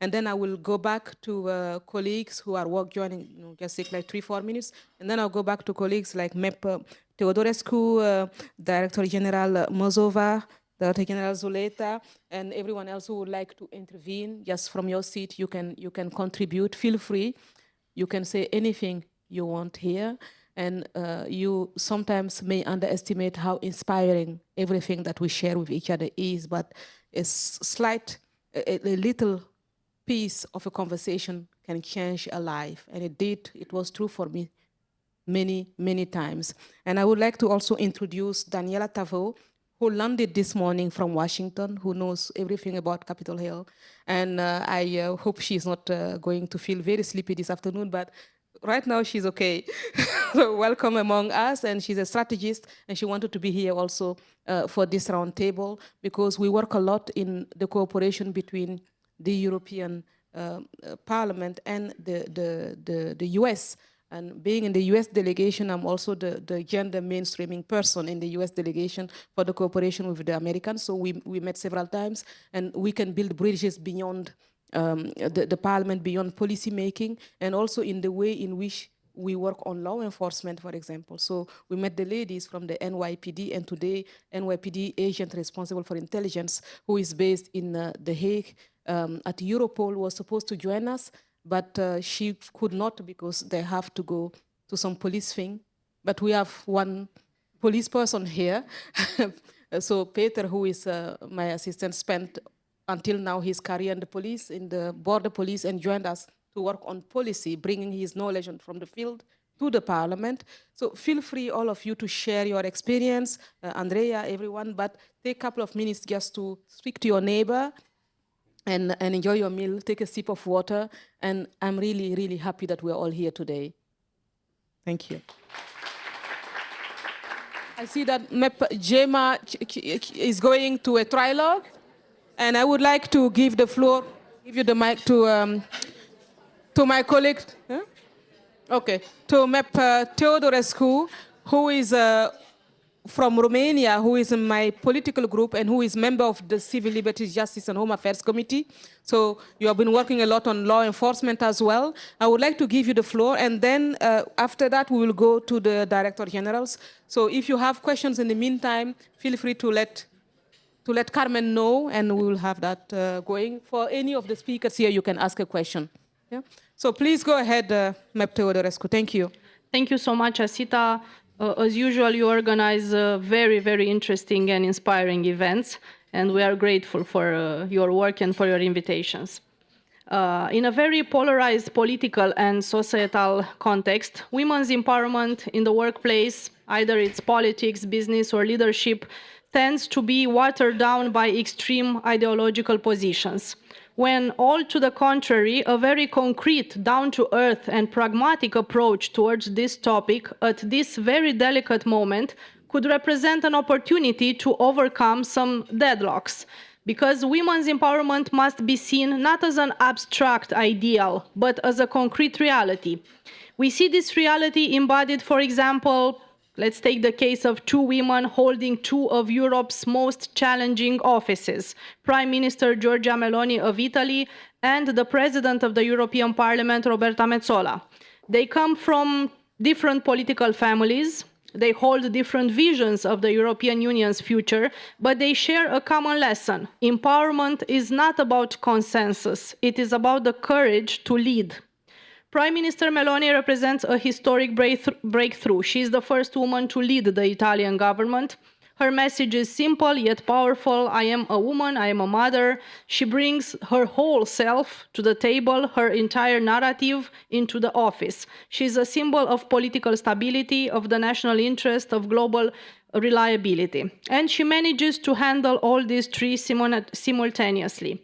and then I will go back to colleagues who are joining, just take like 3-4 minutes, and then I'll go back to colleagues like MEP Teodorescu, Director General Mozova, Director General Zuleta, and everyone else who would like to intervene. Just from your seat, you can contribute. Feel free. You can say anything you want here. And you sometimes may underestimate how inspiring everything that we share with each other is, but a little piece of a conversation can change a life. And it did. It was true for me many, many times. And I would like to also introduce Daniela Tavo, who landed this morning from Washington, who knows everything about Capitol Hill. And I hope she's not going to feel very sleepy this afternoon, but right now she's okay. So welcome among us, and she's a strategist, and she wanted to be here also for this roundtable because we work a lot in the cooperation between the European Parliament and the US. And being in the US delegation, I'm also the gender mainstreaming person in the US delegation for the cooperation with the Americans. So we met several times, and we can build bridges beyond the Parliament, beyond policy making, and also in the way in which we work on law enforcement, for example. So we met the ladies from the NYPD, and today NYPD agent responsible for intelligence, who is based in The Hague at Europol, was supposed to join us, but she could not because they have to go to some police thing. But we have one police person here. So Peter, who is my assistant, spent until now his career in the police, in the border police, and joined us to work on policy, bringing his knowledge from the field to the Parliament. So feel free, all of you, to share your experience, Andrea, everyone, but take a couple of minutes just to speak to your neighbor and enjoy your meal, take a sip of water, and I'm really, really happy that we're all here today. Thank you. I see that MEP Jema is going to a trilogue, and I would like to give the floor, give you the mic to my colleague, okay, to MEP Teodorescu, who is from Romania, who is in my political group and who is member of the Civil Liberties, Justice and Home Affairs Committee. So you have been working a lot on law enforcement as well. I would like to give you the floor, and then after that we will go to the Director Generals. So if you have questions in the meantime, feel free to let Carmen know, and we will have that going. For any of the speakers here, you can ask a question. Yeah? So please go ahead, MEP Teodorescu. Thank you. Thank you so much, Assita. As usual, you organize very, very interesting and inspiring events, and we are grateful for your work and for your invitations. In a very polarized political and societal context, women's empowerment in the workplace, either it's politics, business, or leadership, tends to be watered down by extreme ideological positions. when all to the contrary, a very concrete, down-to-earth and pragmatic approach towards this topic at this very delicate moment could represent an opportunity to overcome some deadlocks. Because women's empowerment must be seen not as an abstract ideal, but as a concrete reality. We see this reality embodied, for example, let's take the case of two women holding two of Europe's most challenging offices, Prime Minister Giorgia Meloni of Italy and the President of the European Parliament, Roberta Metsola. They come from different political families, they hold different visions of the European Union's future, but they share a common lesson. Empowerment is not about consensus, it is about the courage to lead. Prime Minister Meloni represents a historic breakthrough. She is the first woman to lead the Italian government. Her message is simple yet powerful. I am a woman, I am a mother. She brings her whole self to the table, her entire narrative into the office. She is a symbol of political stability, of the national interest, of global reliability. And she manages to handle all these three simultaneously.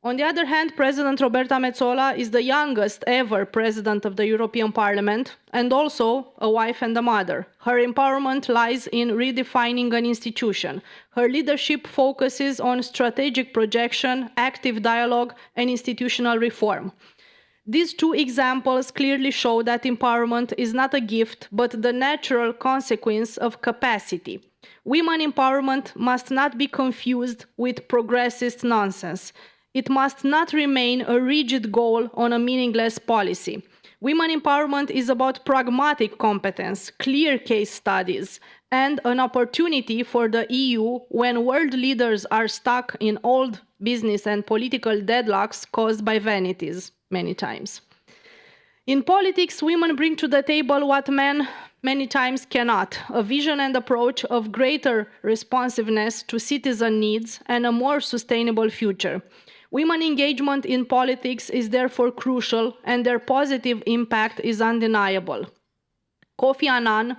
On the other hand, President Roberta Metsola is the youngest ever president of the European Parliament and also a wife and a mother. Her empowerment lies in redefining an institution. Her leadership focuses on strategic projection, active dialogue, and institutional reform. These two examples clearly show that empowerment is not a gift, but the natural consequence of capacity. Women empowerment must not be confused with progressist nonsense. It must not remain a rigid goal on a meaningless policy. Women empowerment is about pragmatic competence, clear case studies, and an opportunity for the EU when world leaders are stuck in old business and political deadlocks caused by vanities, many times. In politics, women bring to the table what men many times cannot, a vision and approach of greater responsiveness to citizen needs and a more sustainable future. Women engagement in politics is therefore crucial, and their positive impact is undeniable. Kofi Annan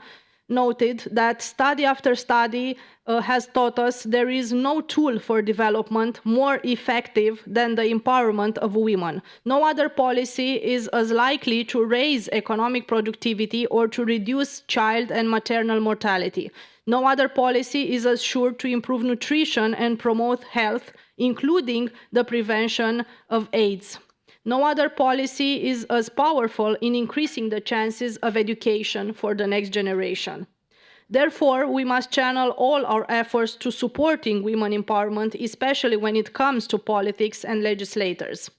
noted that study after study has taught us there is no tool for development more effective than the empowerment of women. No other policy is as likely to raise economic productivity or to reduce child and maternal mortality. No other policy is as sure to improve nutrition and promote health, including the prevention of AIDS. No other policy is as powerful in increasing the chances of education for the next generation. Therefore, we must channel all our efforts to supporting women empowerment, especially when it comes to politics and legislators.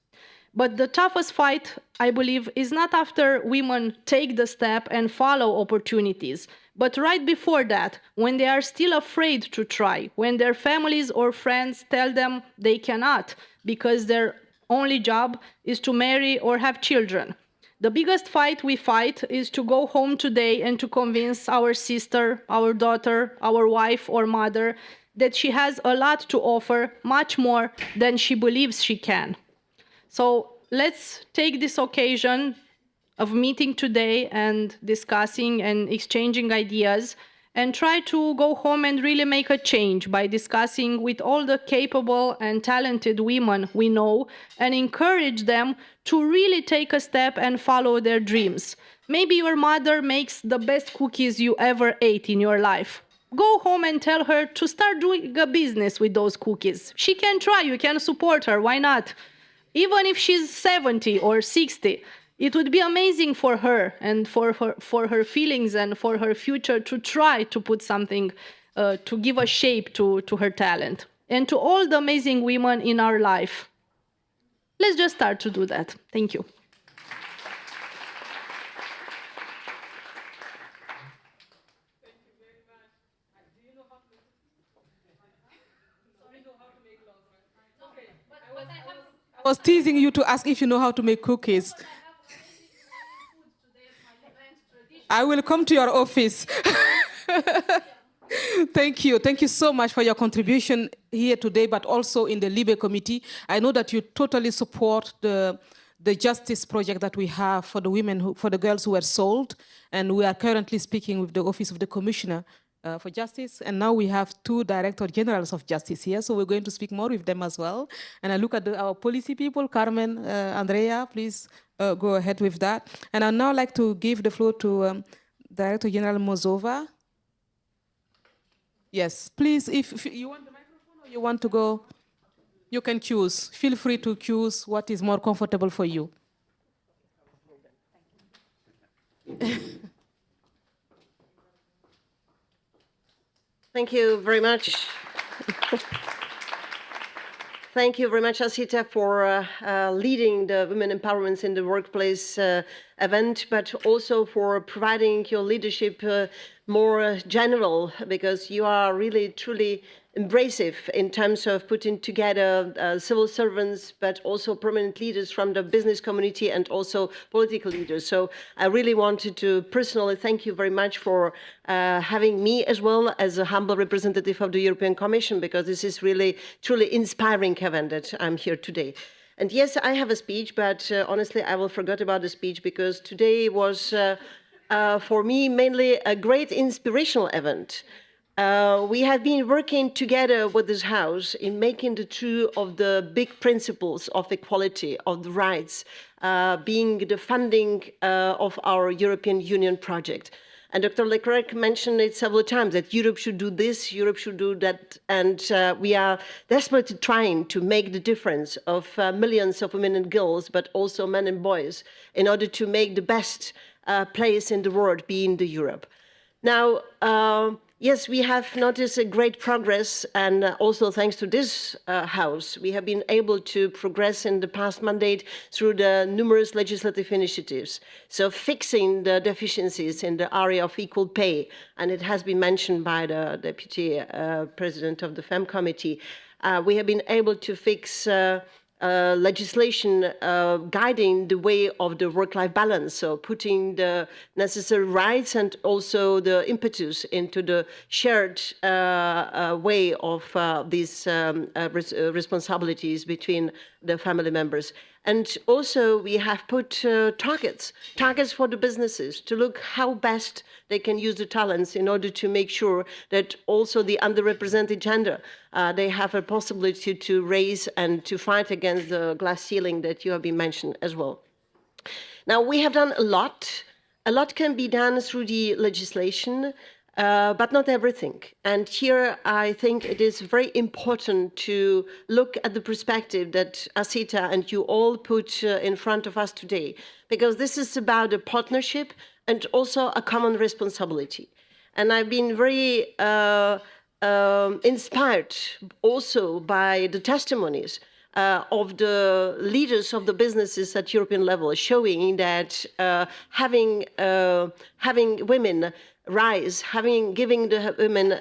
But the toughest fight, I believe, is not after women take the step and follow opportunities, but right before that, when they are still afraid to try, when their families or friends tell them they cannot because their only job is to marry or have children. The biggest fight we fight is to go home today and to convince our sister, our daughter, our wife or mother that she has a lot to offer, much more than she believes she can. So let's take this occasion of meeting today and discussing and exchanging ideas and try to go home and really make a change by discussing with all the capable and talented women we know and encourage them to really take a step and follow their dreams. Maybe your mother makes the best cookies you ever ate in your life. Go home and tell her to start doing a business with those cookies. She can try, you can support her, why not? Even if she's 70 or 60, it would be amazing for her and for her feelings and for her future to try to put something, to give a shape to her talent. And to all the amazing women in our life, let's just start to do that. Thank you. I was teasing you to ask if you know how to make cookies. I will come to your office. Thank you. Thank you so much for your contribution here today, but also in the Libe Committee. I know that you totally support the justice project that we have for the women, for the girls who were sold. And we are currently speaking with the Office of the Commissioner for justice. And now we have 2 Director Generals of Justice here, so we're going to speak more with them as well. And I look at our policy people, Carmen, Andrea, please go ahead with that. And I'd now like to give the floor to Director General Mozova. Yes, please, if you want the microphone or you want to go, you can choose. Feel free to choose what is more comfortable for you. Thank you very much. Thank you very much, Assita, for leading the Women Empowerment in the Workplace event, but also for providing your leadership more general, because you are really, truly embracive in terms of putting together civil servants, but also prominent leaders from the business community and also political leaders. So I really wanted to personally thank you very much for having me as well as a humble representative of the European Commission, because this is really, truly inspiring event that I'm here today. And yes, I have a speech, but honestly, I will forget about the speech because today was, for me, mainly a great inspirational event. We have been working together with this House in making the two of the big principles of equality, of the rights, being the funding of our European Union project. And Dr. Declercq mentioned it several times that Europe should do this, Europe should do that. And we are desperately trying to make the difference of millions of women and girls, but also men and boys, in order to make the best place in the world be in the Europe. Now, yes, we have noticed a great progress, and also thanks to this House, we have been able to progress in the past mandate through the numerous legislative initiatives. So fixing the deficiencies in the area of equal pay, and it has been mentioned by the Deputy President of the FEM Committee, we have been able to fix legislation guiding the way of the work-life balance, so putting the necessary rights and also the impetus into the shared way of these responsibilities between the family members. And also we have put targets for the businesses to look how best they can use the talents in order to make sure that also the underrepresented gender, they have a possibility to raise and to fight against the glass ceiling that you have been mentioned as well. Now, we have done a lot. A lot can be done through the legislation, but not everything. And here I think it is very important to look at the perspective that Assita and you all put in front of us today, because this is about a partnership and also a common responsibility. And I've been very inspired also by the testimonies of the leaders of the businesses at European level, showing that having women rise, giving the women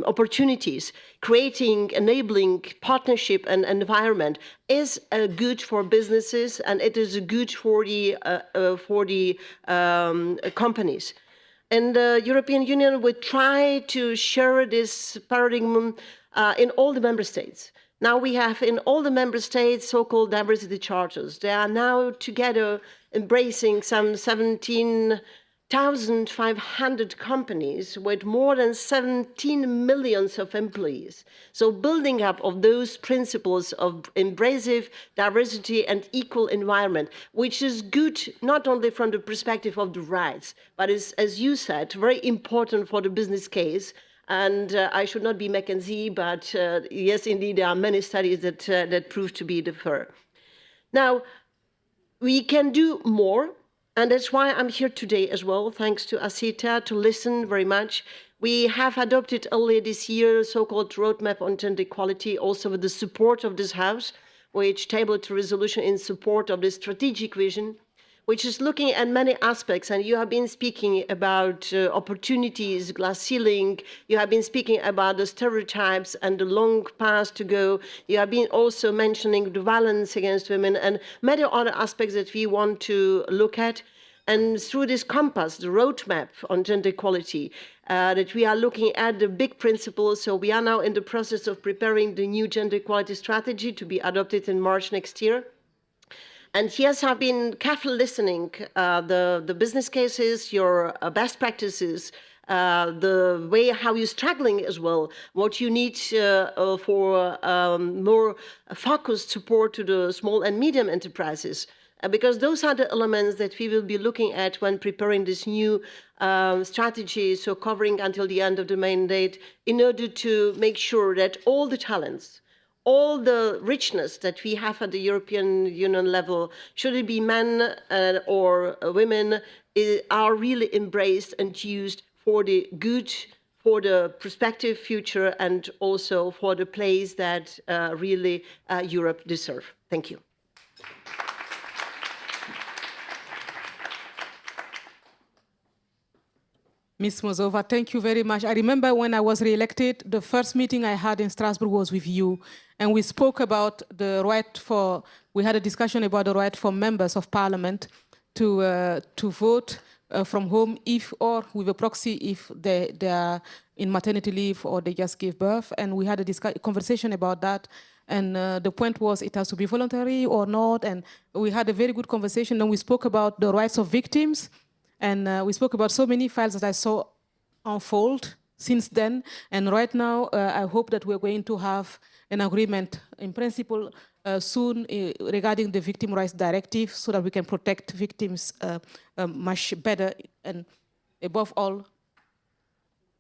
opportunities, creating, enabling partnership and environment is good for businesses, and it is good for the companies. And the European Union would try to share this paradigm in all the member states. Now we have in all the member states so-called diversity charters. They are now together embracing some 17,500 companies with more than 17 million of employees. So building up of those principles of embracive diversity and equal environment, which is good not only from the perspective of the rights, but is, as you said, very important for the business case. And I should not be McKinsey, but yes, indeed, there are many studies that prove to be the fair. Now, we can do more, and that's why I'm here today as well, thanks to Assita, to listen very much. We have adopted earlier this year a so-called roadmap on gender equality, also with the support of this House, which tabled a resolution in support of this strategic vision, which is looking at many aspects. And you have been speaking about opportunities, glass ceiling. You have been speaking about the stereotypes and the long path to go. You have been also mentioning the violence against women and many other aspects that we want to look at. And through this compass, the roadmap on gender equality, that we are looking at the big principles. So we are now in the process of preparing the new gender equality strategy to be adopted in March next year. And yes, I've been carefully listening the business cases, your best practices, the way how you're struggling as well, what you need for more focused support to the small and medium enterprises. Because those are the elements that we will be looking at when preparing this new strategy, so covering until the end of the mandate, in order to make sure that all the talents, all the richness that we have at the European Union level, should it be men or women, are really embraced and used for the good, for the prospective future, and also for the place that really Europe deserves. Thank you. Ms. Mozova, thank you very much. I remember when I was re-elected, the first meeting I had in Strasbourg was with you, and we spoke about the right for, we had a discussion about the right for members of parliament to vote from home if, or with a proxy if they are in maternity leave or they just give birth, and we had a conversation about that. And the point was it has to be voluntary or not, and we had a very good conversation, and we spoke about the rights of victims. And we spoke about so many files that I saw unfold since then. And right now, I hope that we're going to have an agreement in principle soon regarding the Victim Rights Directive, so that we can protect victims much better, and above all,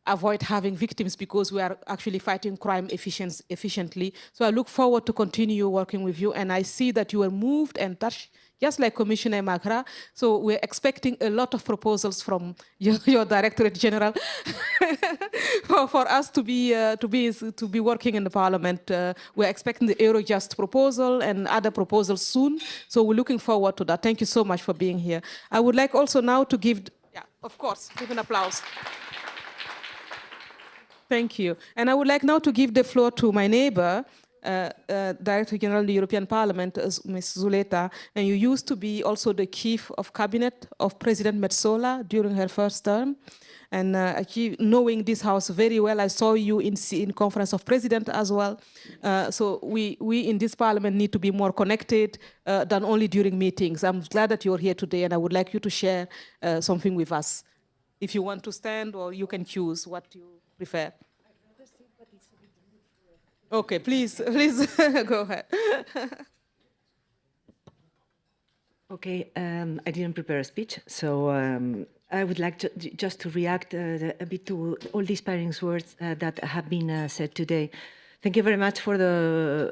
avoid having victims, because we are actually fighting crime efficiently. So I look forward to continue working with you, and I see that you are moved and touched, just like Commissioner Magra. So we're expecting a lot of proposals from your Directorate General for us to be working in the Parliament. We're expecting the Eurojust proposal and other proposals soon. So we're looking forward to that. Thank you so much for being here. I would like also now to give, yeah, of course, give an applause. Thank you. And I would like now to give the floor to my neighbor, Director General of the European Parliament, Ms. Zuleta, and you used to be also the chief of cabinet of President Metsola during her first term. And knowing this house very well, I saw you in Conference of Presidents as well. So we in this Parliament need to be more connected than only during meetings. I'm glad that you're here today, and I would like you to share something with us. If you want to stand, or you can choose what you prefer. Okay, please go ahead. Okay, I didn't prepare a speech, so I would like to just to react a bit to all the inspiring words that have been said today. Thank you very much for the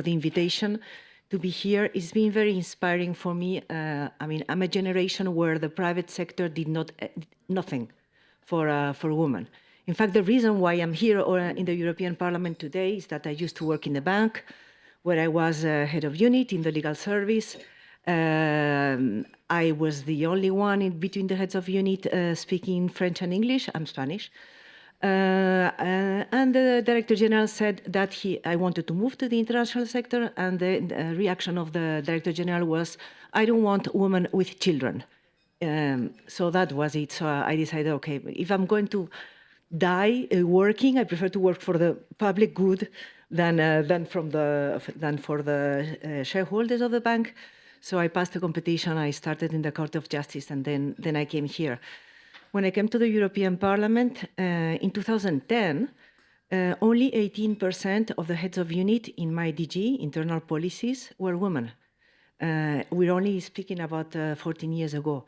invitation to be here. It's been very inspiring for me. I mean, I'm a generation where the private sector did nothing for women. In fact, the reason why I'm here in the European Parliament today is that I used to work in the bank, where I was head of unit in the legal service. I was the only one in between the heads of unit speaking French and English. I'm Spanish. And the Director General said that I wanted to move to the international sector, and the reaction of the Director General was, I don't want women with children. So that was it. So I decided, okay, if I'm going to die working, I prefer to work for the public good than for the shareholders of the bank. So I passed the competition. I started in the Court of Justice, and then I came here. When I came to the European Parliament in 2010, only 18% of the heads of unit in my DG, internal policies, were women. We're only speaking about 14 years ago.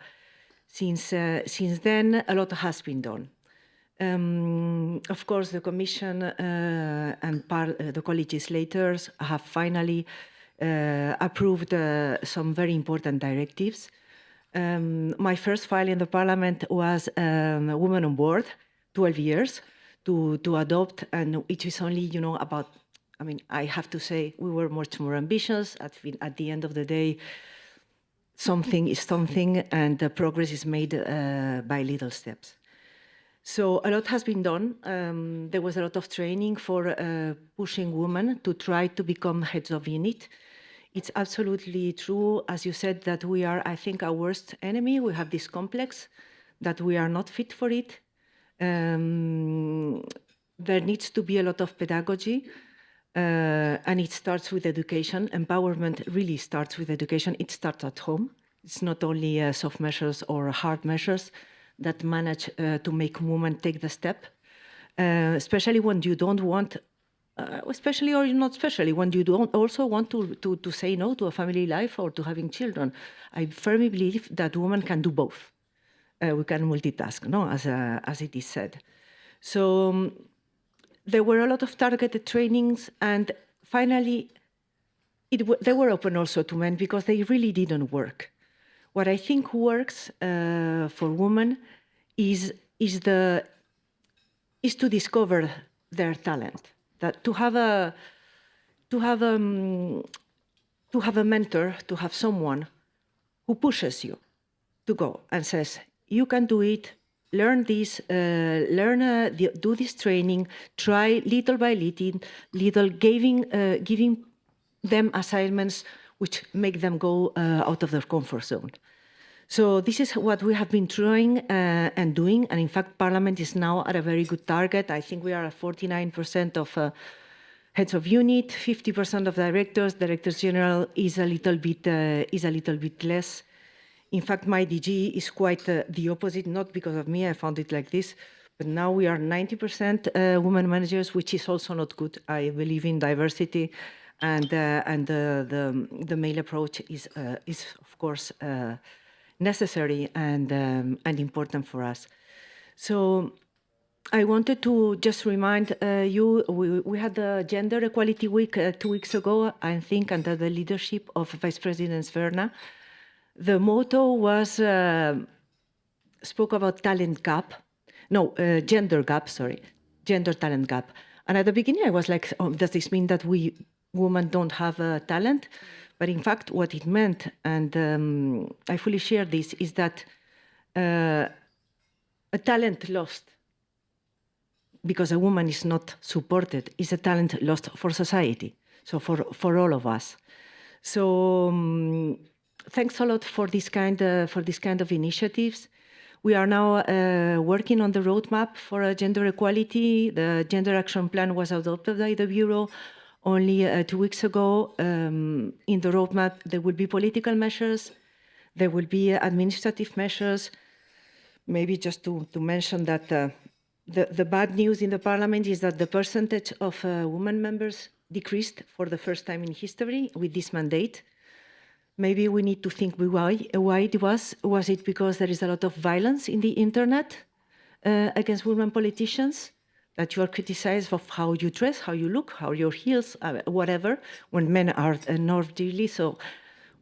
Since then, a lot has been done. Of course, the Commission and the co-legislators have finally approved some very important directives. My first file in the Parliament was Women on Board, 12 years to adopt, and it is only, you know, about, I mean, I have to say we were much more ambitious. At the end of the day, something is something, and the progress is made by little steps. So a lot has been done. There was a lot of training for pushing women to try to become heads of unit. It's absolutely true, as you said, that we are, I think, our worst enemy. We have this complex that we are not fit for it. There needs to be a lot of pedagogy, and it starts with education. Empowerment really starts with education. It starts at home. It's not only soft measures or hard measures. that manage to make women take the step, especially when you don't want, especially or not especially, when you don't also want to say no to a family life or to having children. I firmly believe that women can do both. We can multitask, no, as it is said. So there were a lot of targeted trainings, and finally, they were open also to men because they really didn't work. What I think works for women is to discover their talent. That to have a mentor, to have someone who pushes you to go and says, you can do it, learn this, do this training, try little by little, giving them assignments which make them go out of their comfort zone. So this is what we have been trying and doing. And in fact, Parliament is now at a very good target. I think we are at 49% of heads of unit, 50% of directors general is a little bit less. In fact, my DG is quite the opposite, not because of me, I found it like this, but now we are 90% women managers, which is also not good. I believe in diversity, and the male approach is of course necessary and important for us. So I wanted to just remind you, we had the Gender Equality Week 2 weeks ago, I think, under the leadership of Vice President Sberna. The motto was, spoke about talent gap. No, gender gap, sorry. Gender talent gap. And at the beginning I was like, oh, does this mean that we women don't have talent? But in fact, what it meant, and I fully share this, is that a talent lost because a woman is not supported is a talent lost for society, so for all of us. So thanks a lot for this kind of initiatives. We are now working on the roadmap for gender equality. The Gender Action Plan was adopted by the Bureau only 2 weeks ago. In the roadmap, there will be political measures, there will be administrative measures. Maybe just to mention that the bad news in the Parliament is that the percentage of women members decreased for the first time in history with this mandate. Maybe we need to think why it was. Was it because there is a lot of violence in the internet against women politicians? That you are criticized of how you dress, how you look, how your heels, whatever, when men are not really. So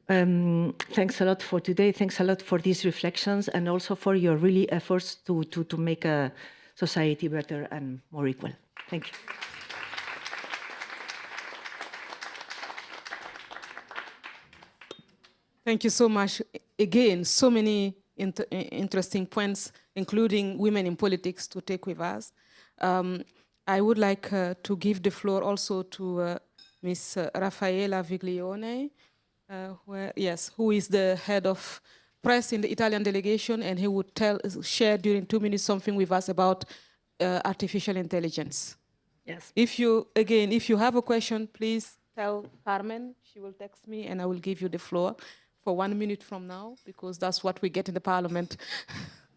thanks a lot for today. Thanks a lot for these reflections and also for your really efforts to make a society better and more equal. Thank you. Thank you so much. Again, so many interesting points, including women in politics, to take with us. I would like to give the floor also to Ms. Raffaella Viglione, who is the head of press in the Italian delegation, and he would share during 2 minutes something with us about artificial intelligence. Yes. If you have a question, please tell Carmen. She will text me, and I will give you the floor for 1 minute from now, because that's what we get in the Parliament.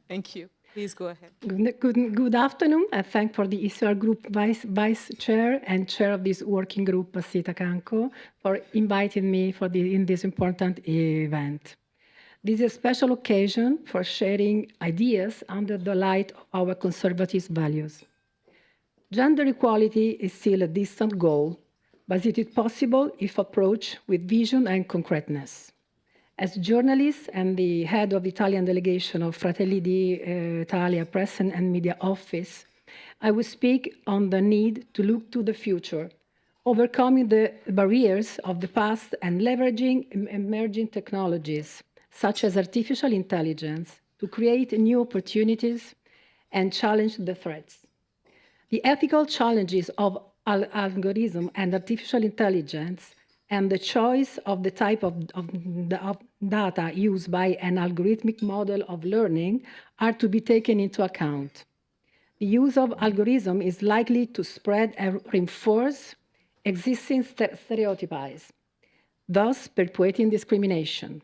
Thank you. Please go ahead. Good afternoon. I thank for the ECR Group Vice Chair and Chair of this working group, Assita Kanko, for inviting me in this important event. This is a special occasion for sharing ideas under the light of our conservative values. Gender equality is still a distant goal, but it is possible if approached with vision and concreteness. As journalist and the head of the Italian delegation of Fratelli d'Italia Press and Media Office, I will speak on the need to look to the future, overcoming the barriers of the past and leveraging emerging technologies, such as artificial intelligence, to create new opportunities and challenge the threats. The ethical challenges of algorithm and artificial intelligence and the choice of the type of data used by an algorithmic model of learning are to be taken into account. The use of algorithm is likely to spread and reinforce existing stereotypes, thus perpetuating discrimination.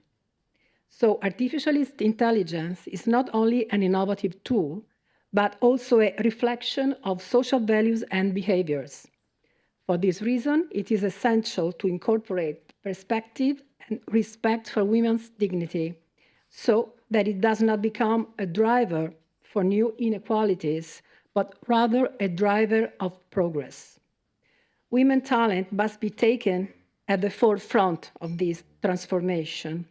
So artificial intelligence is not only an innovative tool, but also a reflection of social values and behaviors. For this reason, it is essential to incorporate perspective and respect for women's dignity, so that it does not become a driver for new inequalities, but rather a driver of progress. Women talent must be taken at the forefront of this transformation.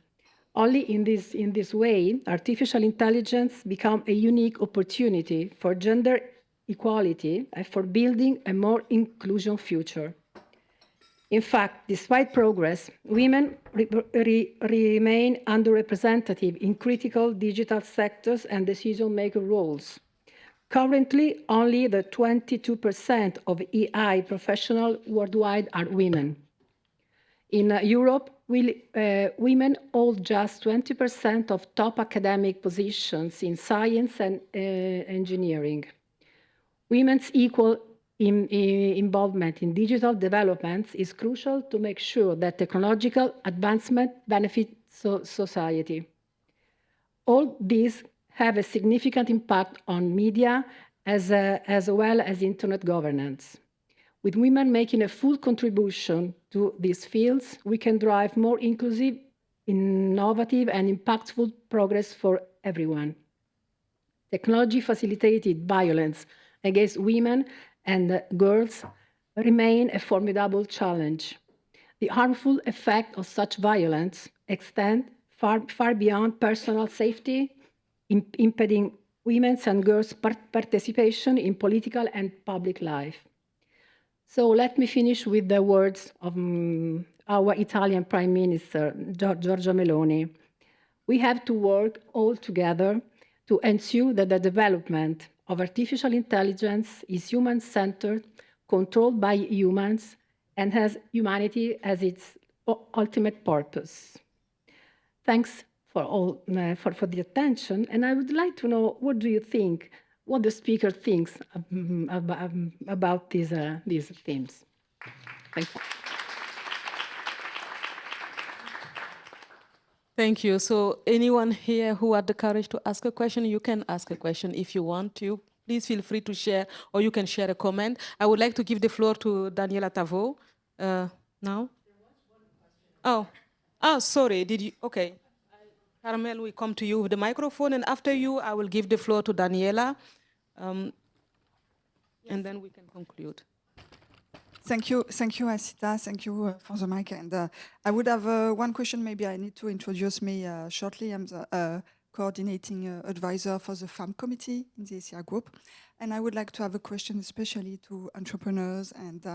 Only in this way, artificial intelligence becomes a unique opportunity for gender equality and for building a more inclusive future. In fact, despite progress, women remain underrepresented in critical digital sectors and decision-maker roles. Currently, only the 22% of AI professionals worldwide are women. In Europe, women hold just 20% of top academic positions in science and engineering. Women's equal involvement in digital developments is crucial to make sure that technological advancement benefits society. All these have a significant impact on media as well as internet governance. With women making a full contribution to these fields, we can drive more inclusive, innovative, and impactful progress for everyone. Technology-facilitated violence against women and girls remain a formidable challenge. The harmful effect of such violence extend far beyond personal safety, impeding women's and girls' participation in political and public life. So let me finish with the words of our Italian Prime Minister, Giorgia Meloni. We have to work all together to ensure that the development of artificial intelligence is human-centered, controlled by humans, and has humanity as its ultimate purpose. Thanks for the attention, and I would like to know, what do you think, what the speaker thinks about these themes? Thank you. Thank you. So anyone here who had the courage to ask a question, you can ask a question if you want to. Please feel free to share, or you can share a comment. I would like to give the floor to Daniela Tavo now. Oh, sorry. Did you? Okay. Carmel, we come to you with the microphone, and after you, I will give the floor to Daniela, and then we can conclude. Thank you, Assita. Thank you for the mic. And I would have one question. Maybe I need to introduce me shortly. I'm the coordinating advisor for the FAM committee in the ECR group. And I would like to have a question especially to entrepreneurs and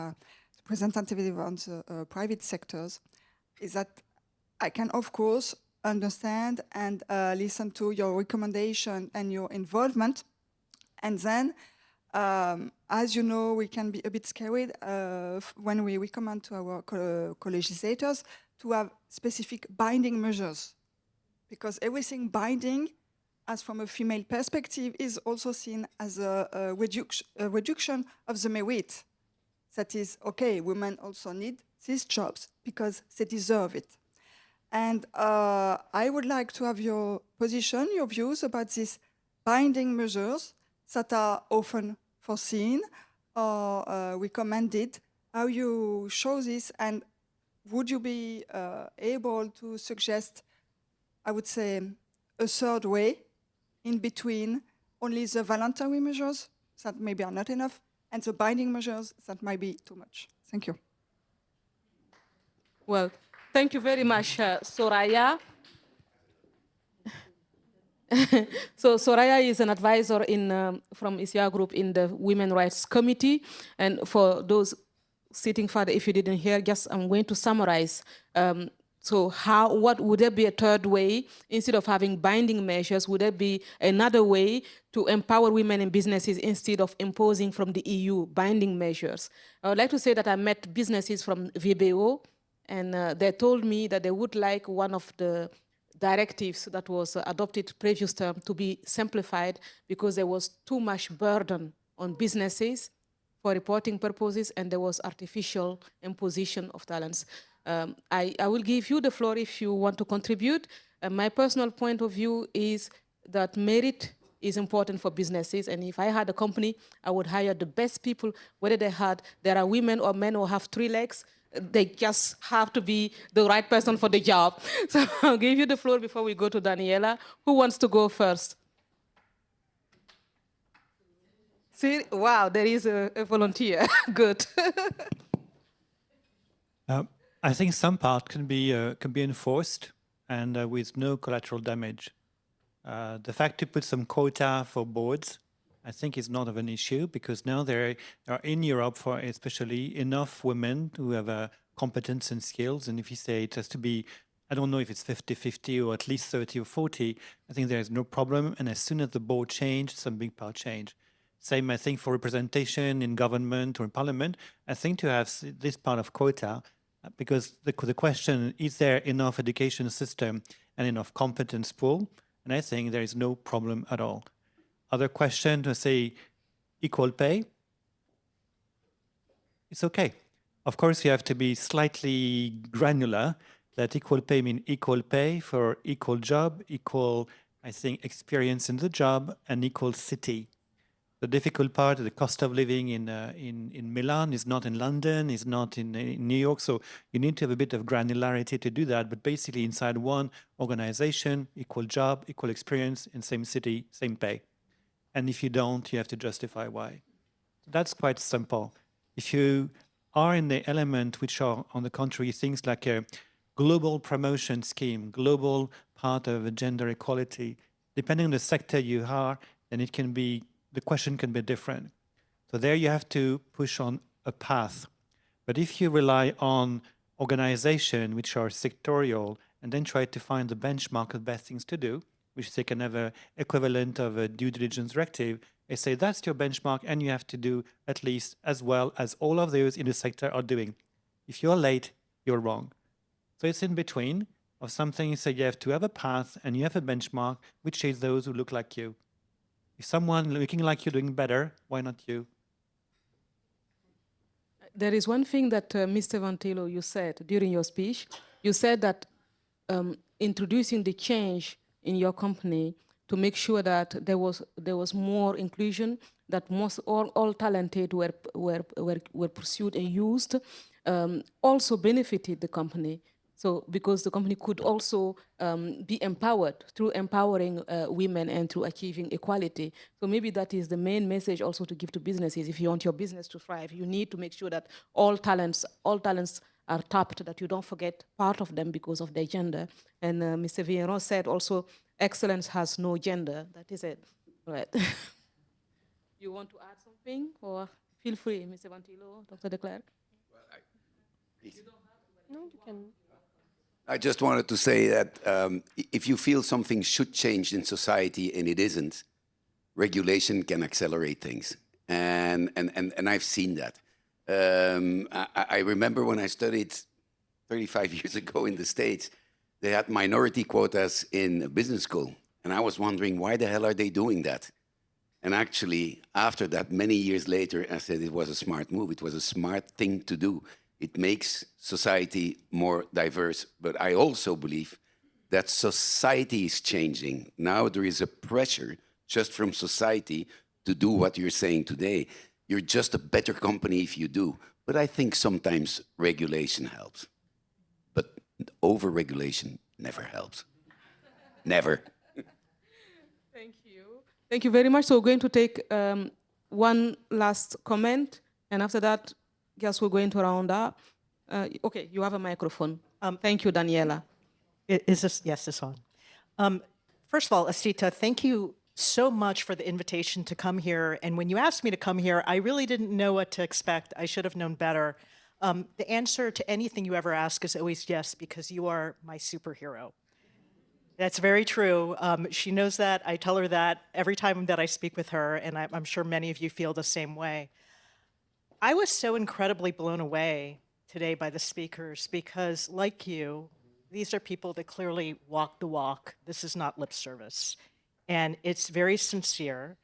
representatives on the private sectors, is that I can, of course, understand and listen to your recommendation and your involvement. And then, as you know, we can be a bit scared when we recommend to our co-legislators to have specific binding measures, because everything binding, as from a female perspective, is also seen as a reduction of the merit. That is, okay, women also need these jobs because they deserve it. And I would like to have your position, your views about these binding measures that are often foreseen or recommended, how you show this, and would you be able to suggest, I would say, a third way in between only the voluntary measures that maybe are not enough and the binding measures that might be too much? Thank you. Well, thank you very much, Soraya. So Soraya is an advisor from ECR Group in the Women's Rights Committee. And for those sitting further, if you didn't hear, just I'm going to summarize. So what would there be a third way? Instead of having binding measures, would there be another way to empower women in businesses instead of imposing from the EU binding measures? I would like to say that I met businesses from VBO, and they told me that they would like one of the directives that was adopted previous term to be simplified because there was too much burden on businesses for reporting purposes, and there was artificial imposition of talents. I will give you the floor if you want to contribute. My personal point of view is that merit is important for businesses, and if I had a company, I would hire the best people, whether there are women or men who have 3 legs, they just have to be the right person for the job. So I'll give you the floor before we go to Daniela. Who wants to go first? See, wow, there is a volunteer. Good. I think some part can be enforced and with no collateral damage. The fact to put some quota for boards, I think is not of an issue, because now there are in Europe, for especially, enough women who have competence and skills. And if you say it has to be, I don't know if it's 50-50 or at least 30 or 40, I think there is no problem. And as soon as the board changed, some big part change. Same, I think, for representation in government or in parliament. I think to have this part of quota, because the question, is there enough education system and enough competence pool? And I think there is no problem at all. Other question, to say equal pay, it's okay. Of course, you have to be slightly granular, that equal pay means equal pay for equal job, equal, I think, experience in the job, and equal city. The difficult part, the cost of living in Milan is not in London, is not in New York. So you need to have a bit of granularity to do that. But basically inside one organization, equal job, equal experience, in same city, same pay. And if you don't, you have to justify why. That's quite simple. If you are in the element which are, on the contrary, things like a global promotion scheme, global part of gender equality, depending on the sector you are, then it can be, the question can be different. So there you have to push on a path. But if you rely on organizations which are sectorial and then try to find the benchmark of best things to do, which they can have an equivalent of a due diligence directive, they say that's your benchmark and you have to do at least as well as all of those in the sector are doing. If you're late, you're wrong. So it's in between of something you say you have to have a path and you have a benchmark which is those who look like you. If someone looking like you doing better, why not you? There is one thing that Mr. Van Thillo, you said during your speech. You said that introducing the change in your company to make sure that there was more inclusion, that all talented were pursued and used, also benefited the company. So because the company could also be empowered through empowering women and through achieving equality. So maybe that is the main message also to give to businesses. If you want your business to thrive, you need to make sure that all talents are tapped, that you don't forget part of them because of their gender. And Mr. Vigneron said also, excellence has no gender. That is it. Right. You want to add something? Or feel free, Mr. Van Thillo, Dr. Declercq. Well, please. No, you can. I just wanted to say that if you feel something should change in society and it isn't, regulation can accelerate things. And I've seen that. I remember when I studied 35 years ago in the States, they had minority quotas in business school. And I was wondering, why the hell are they doing that? And actually, after that, many years later, I said it was a smart move. It was a smart thing to do. It makes society more diverse. But I also believe that society is changing. Now there is a pressure just from society to do what you're saying today. You're just a better company if you do. But I think sometimes regulation helps. But over-regulation never helps. Never. Thank you. Thank you very much. So we're going to take one last comment. And after that, yes, we're going to round up. Okay, you have a microphone. Thank you, Daniela. Is this, yes, it's on. First of all, Assita, thank you so much for the invitation to come here. And when you asked me to come here, I really didn't know what to expect. I should have known better. The answer to anything you ever ask is always yes, because you are my superhero. That's very true. She knows that. I tell her that every time that I speak with her, and I'm sure many of you feel the same way. I was so incredibly blown away today by the speakers because, like you, these are people that clearly walk the walk. This is not lip service. And it's very sincere.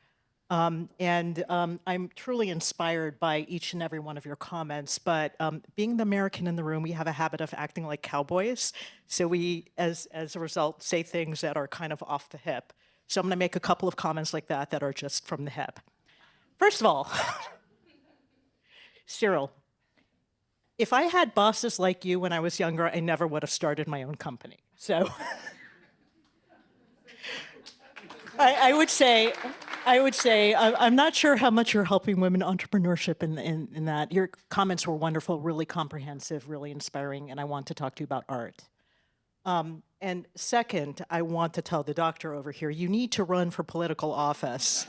I'm truly inspired by each and every one of your comments, but being the American in the room, we have a habit of acting like cowboys. So we, as a result, say things that are kind of off the hip. So I'm gonna make a couple of comments like that are just from the hip. First of all, Cyrille, if I had bosses like you when I was younger, I never would have started my own company. So I would say, I'm not sure how much you're helping women entrepreneurship in that. Your comments were wonderful, really comprehensive, really inspiring, and I want to talk to you about art. And second, I want to tell the doctor over here, you need to run for political office.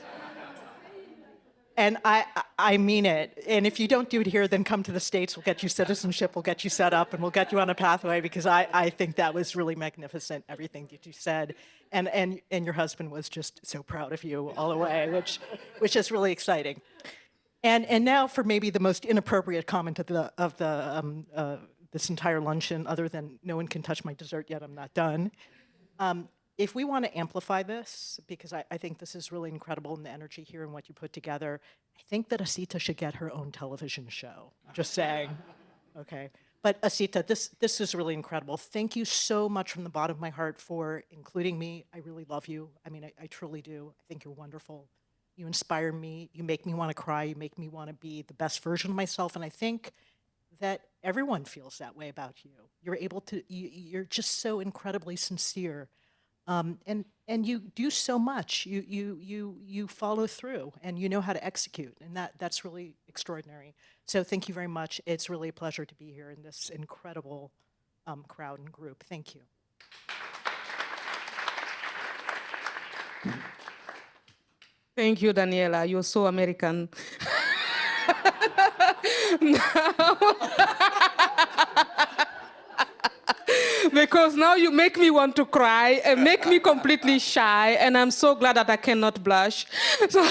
And I mean it. And if you don't do it here, then come to the States. We'll get you citizenship. We'll get you set up, and we'll get you on a pathway, because I think that was really magnificent, everything that you said. And your husband was just so proud of you all the way, which is really exciting. And now for maybe the most inappropriate comment of this entire luncheon, other than no one can touch my dessert yet, I'm not done. If we want to amplify this, because I think this is really incredible in the energy here and what you put together, I think that Assita should get her own television show. Just saying. Okay. But Assita, this is really incredible. Thank you so much from the bottom of my heart for including me. I really love you. I mean, I truly do. I think you're wonderful. You inspire me. You make me want to cry. You make me want to be the best version of myself. And I think that everyone feels that way about you. You're able to, you're just so incredibly sincere. And you do so much. You follow through, and you know how to execute, and that's really extraordinary. So thank you very much. It's really a pleasure to be here in this incredible crowd and group. Thank you. Thank you, Daniela. You're so American. Because now you make me want to cry and make me completely shy, and I'm so glad that I cannot blush. So,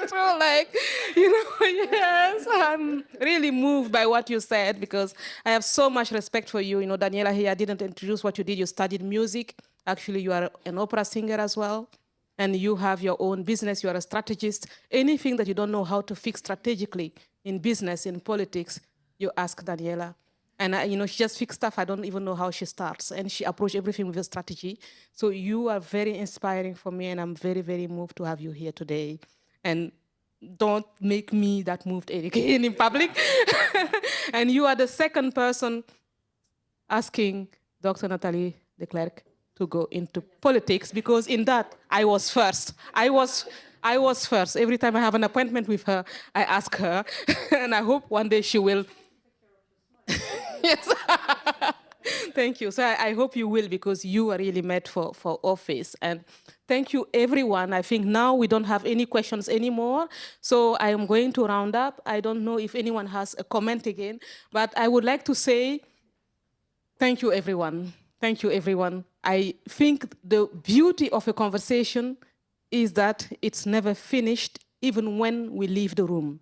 so like, you know, yes, I'm really moved by what you said, because I have so much respect for you. You know, Daniela here didn't introduce what you did. You studied music. Actually, you are an opera singer as well. And you have your own business. You are a strategist. Anything that you don't know how to fix strategically in business, in politics, you ask Daniela. And, you know, she just fixed stuff. I don't even know how she starts. And she approached everything with a strategy. So you are very inspiring for me, and I'm very, very moved to have you here today. And don't make me that moved again in public. And you are the second person asking Dr. Nathalie Declercq to go into politics, because in that, I was first. I was first. Every time I have an appointment with her, I ask her. And I hope one day she will. Yes. Thank you. So I hope you will, because you are really meant for office. And thank you, everyone. I think now we don't have any questions anymore. So I am going to round up. I don't know if anyone has a comment again, but I would like to say thank you, everyone. Thank you, everyone. I think the beauty of a conversation is that it's never finished, even when we leave the room.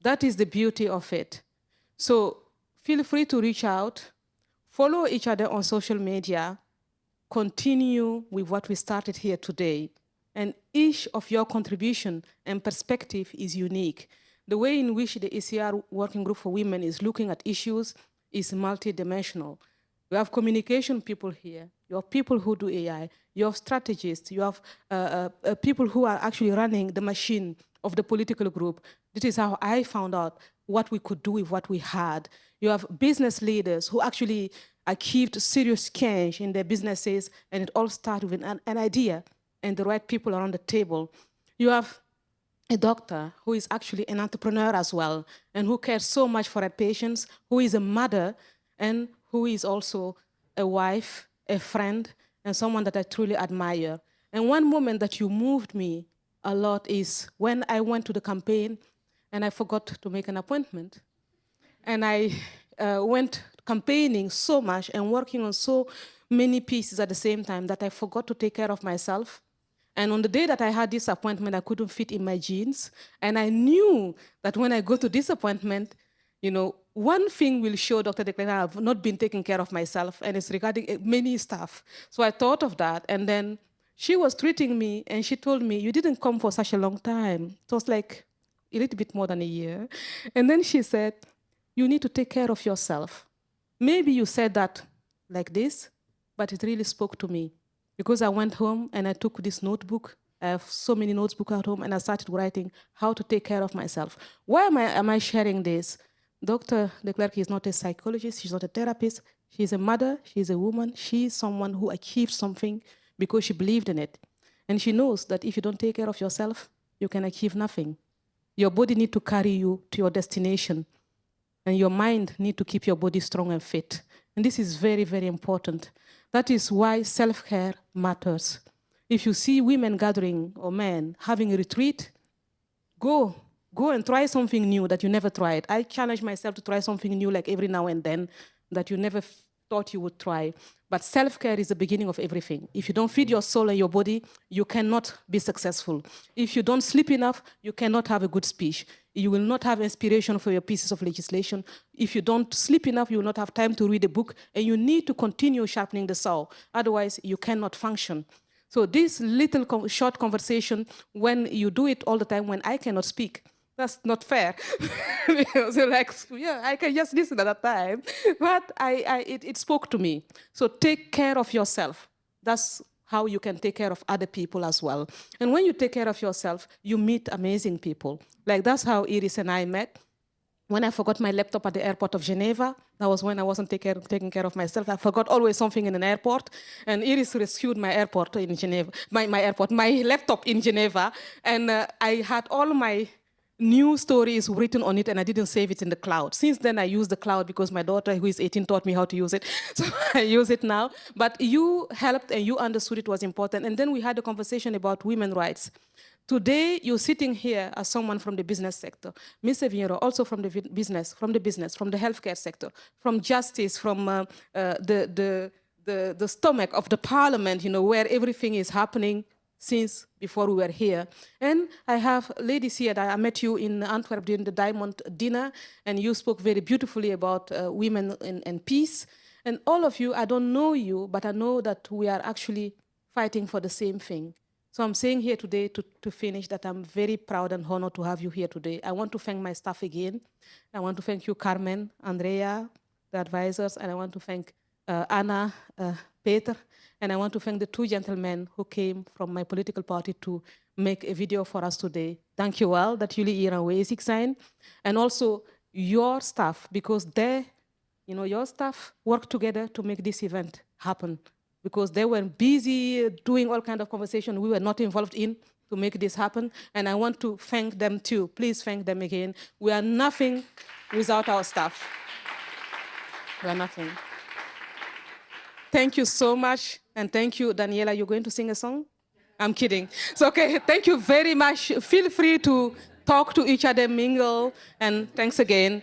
That is the beauty of it. So feel free to reach out, follow each other on social media, continue with what we started here today. And each of your contribution and perspective is unique. The way in which the ECR Working Group for Women is looking at issues is multidimensional. You have communication people here, you have people who do AI, you have strategists, you have people who are actually running the machine of the political group. This is how I found out what we could do with what we had. You have business leaders who actually achieved serious change in their businesses, and it all started with an idea and the right people around the table. You have a doctor who is actually an entrepreneur as well, and who cares so much for her patients, who is a mother, and who is also a wife, a friend, and someone that I truly admire. And one moment that you moved me a lot is when I went to the campaign and I forgot to make an appointment. And I went campaigning so much and working on so many pieces at the same time that I forgot to take care of myself. And on the day that I had this appointment, I couldn't fit in my jeans. And I knew that when I go to this appointment, you know, one thing will show Dr. Declercq I have not been taking care of myself, and it's regarding many stuff. So I thought of that, and then she was treating me and she told me, you didn't come for such a long time. It was like a little bit more than a year. And then she said, you need to take care of yourself. Maybe you said that like this, but it really spoke to me because I went home and I took this notebook. I have so many notebooks at home and I started writing how to take care of myself. Why am I sharing this? Dr. Declercq is not a psychologist, she's not a therapist. She's a mother, she's a woman, she's someone who achieved something because she believed in it. And she knows that if you don't take care of yourself, you can achieve nothing. Your body needs to carry you to your destination. And your mind needs to keep your body strong and fit. And this is very, very important. That is why self-care matters. If you see women gathering or men having a retreat, go and try something new that you never tried. I challenge myself to try something new like every now and then that you never thought you would try. But self-care is the beginning of everything. If you don't feed your soul and your body, you cannot be successful. If you don't sleep enough, you cannot have a good speech. You will not have inspiration for your pieces of legislation. If you don't sleep enough, you will not have time to read a book, and you need to continue sharpening the saw. Otherwise, you cannot function. So this little short conversation, when you do it all the time, when I cannot speak, that's not fair. So like, yeah, I can just listen at that time. But it spoke to me. So take care of yourself. That's how you can take care of other people as well. And when you take care of yourself, you meet amazing people. Like that's how Iris and I met. When I forgot my laptop at the airport of Geneva, that was when I wasn't taking care of myself. I forgot always something in an airport. And Iris rescued my airport in Geneva, my laptop in Geneva. And I had all my new stories written on it, and I didn't save it in the cloud. Since then, I use the cloud because my daughter, who is 18, taught me how to use it. So I use it now. But you helped and you understood it was important. And then we had a conversation about women's rights. Today, you're sitting here as someone from the business sector. Mr. Vigneron, also from the business, from the healthcare sector, from justice, from the stomach of the parliament, where everything is happening since before we were here. And I have ladies here that I met you in Antwerp during the Diamond Dinner, and you spoke very beautifully about women and peace. And all of you, I don't know you, but I know that we are actually fighting for the same thing. So I'm saying here today to finish that I'm very proud and honored to have you here today. I want to thank my staff again. I want to thank you, Carmen, Andrea, the advisors, and I want to thank Anna, Peter, and I want to thank the two gentlemen who came from my political party to make a video for us today. Thank you all, dat jullie hier aanwezig zijn. And also your staff, because they, your staff worked together to make this event happen. Because they were busy doing all kinds of conversation we were not involved in to make this happen. And I want to thank them too. Please thank them again. We are nothing without our staff. We are nothing. Thank you so much. And thank you, Daniela. You're going to sing a song? I'm kidding. So, okay, thank you very much. Feel free to talk to each other, mingle, and thanks again.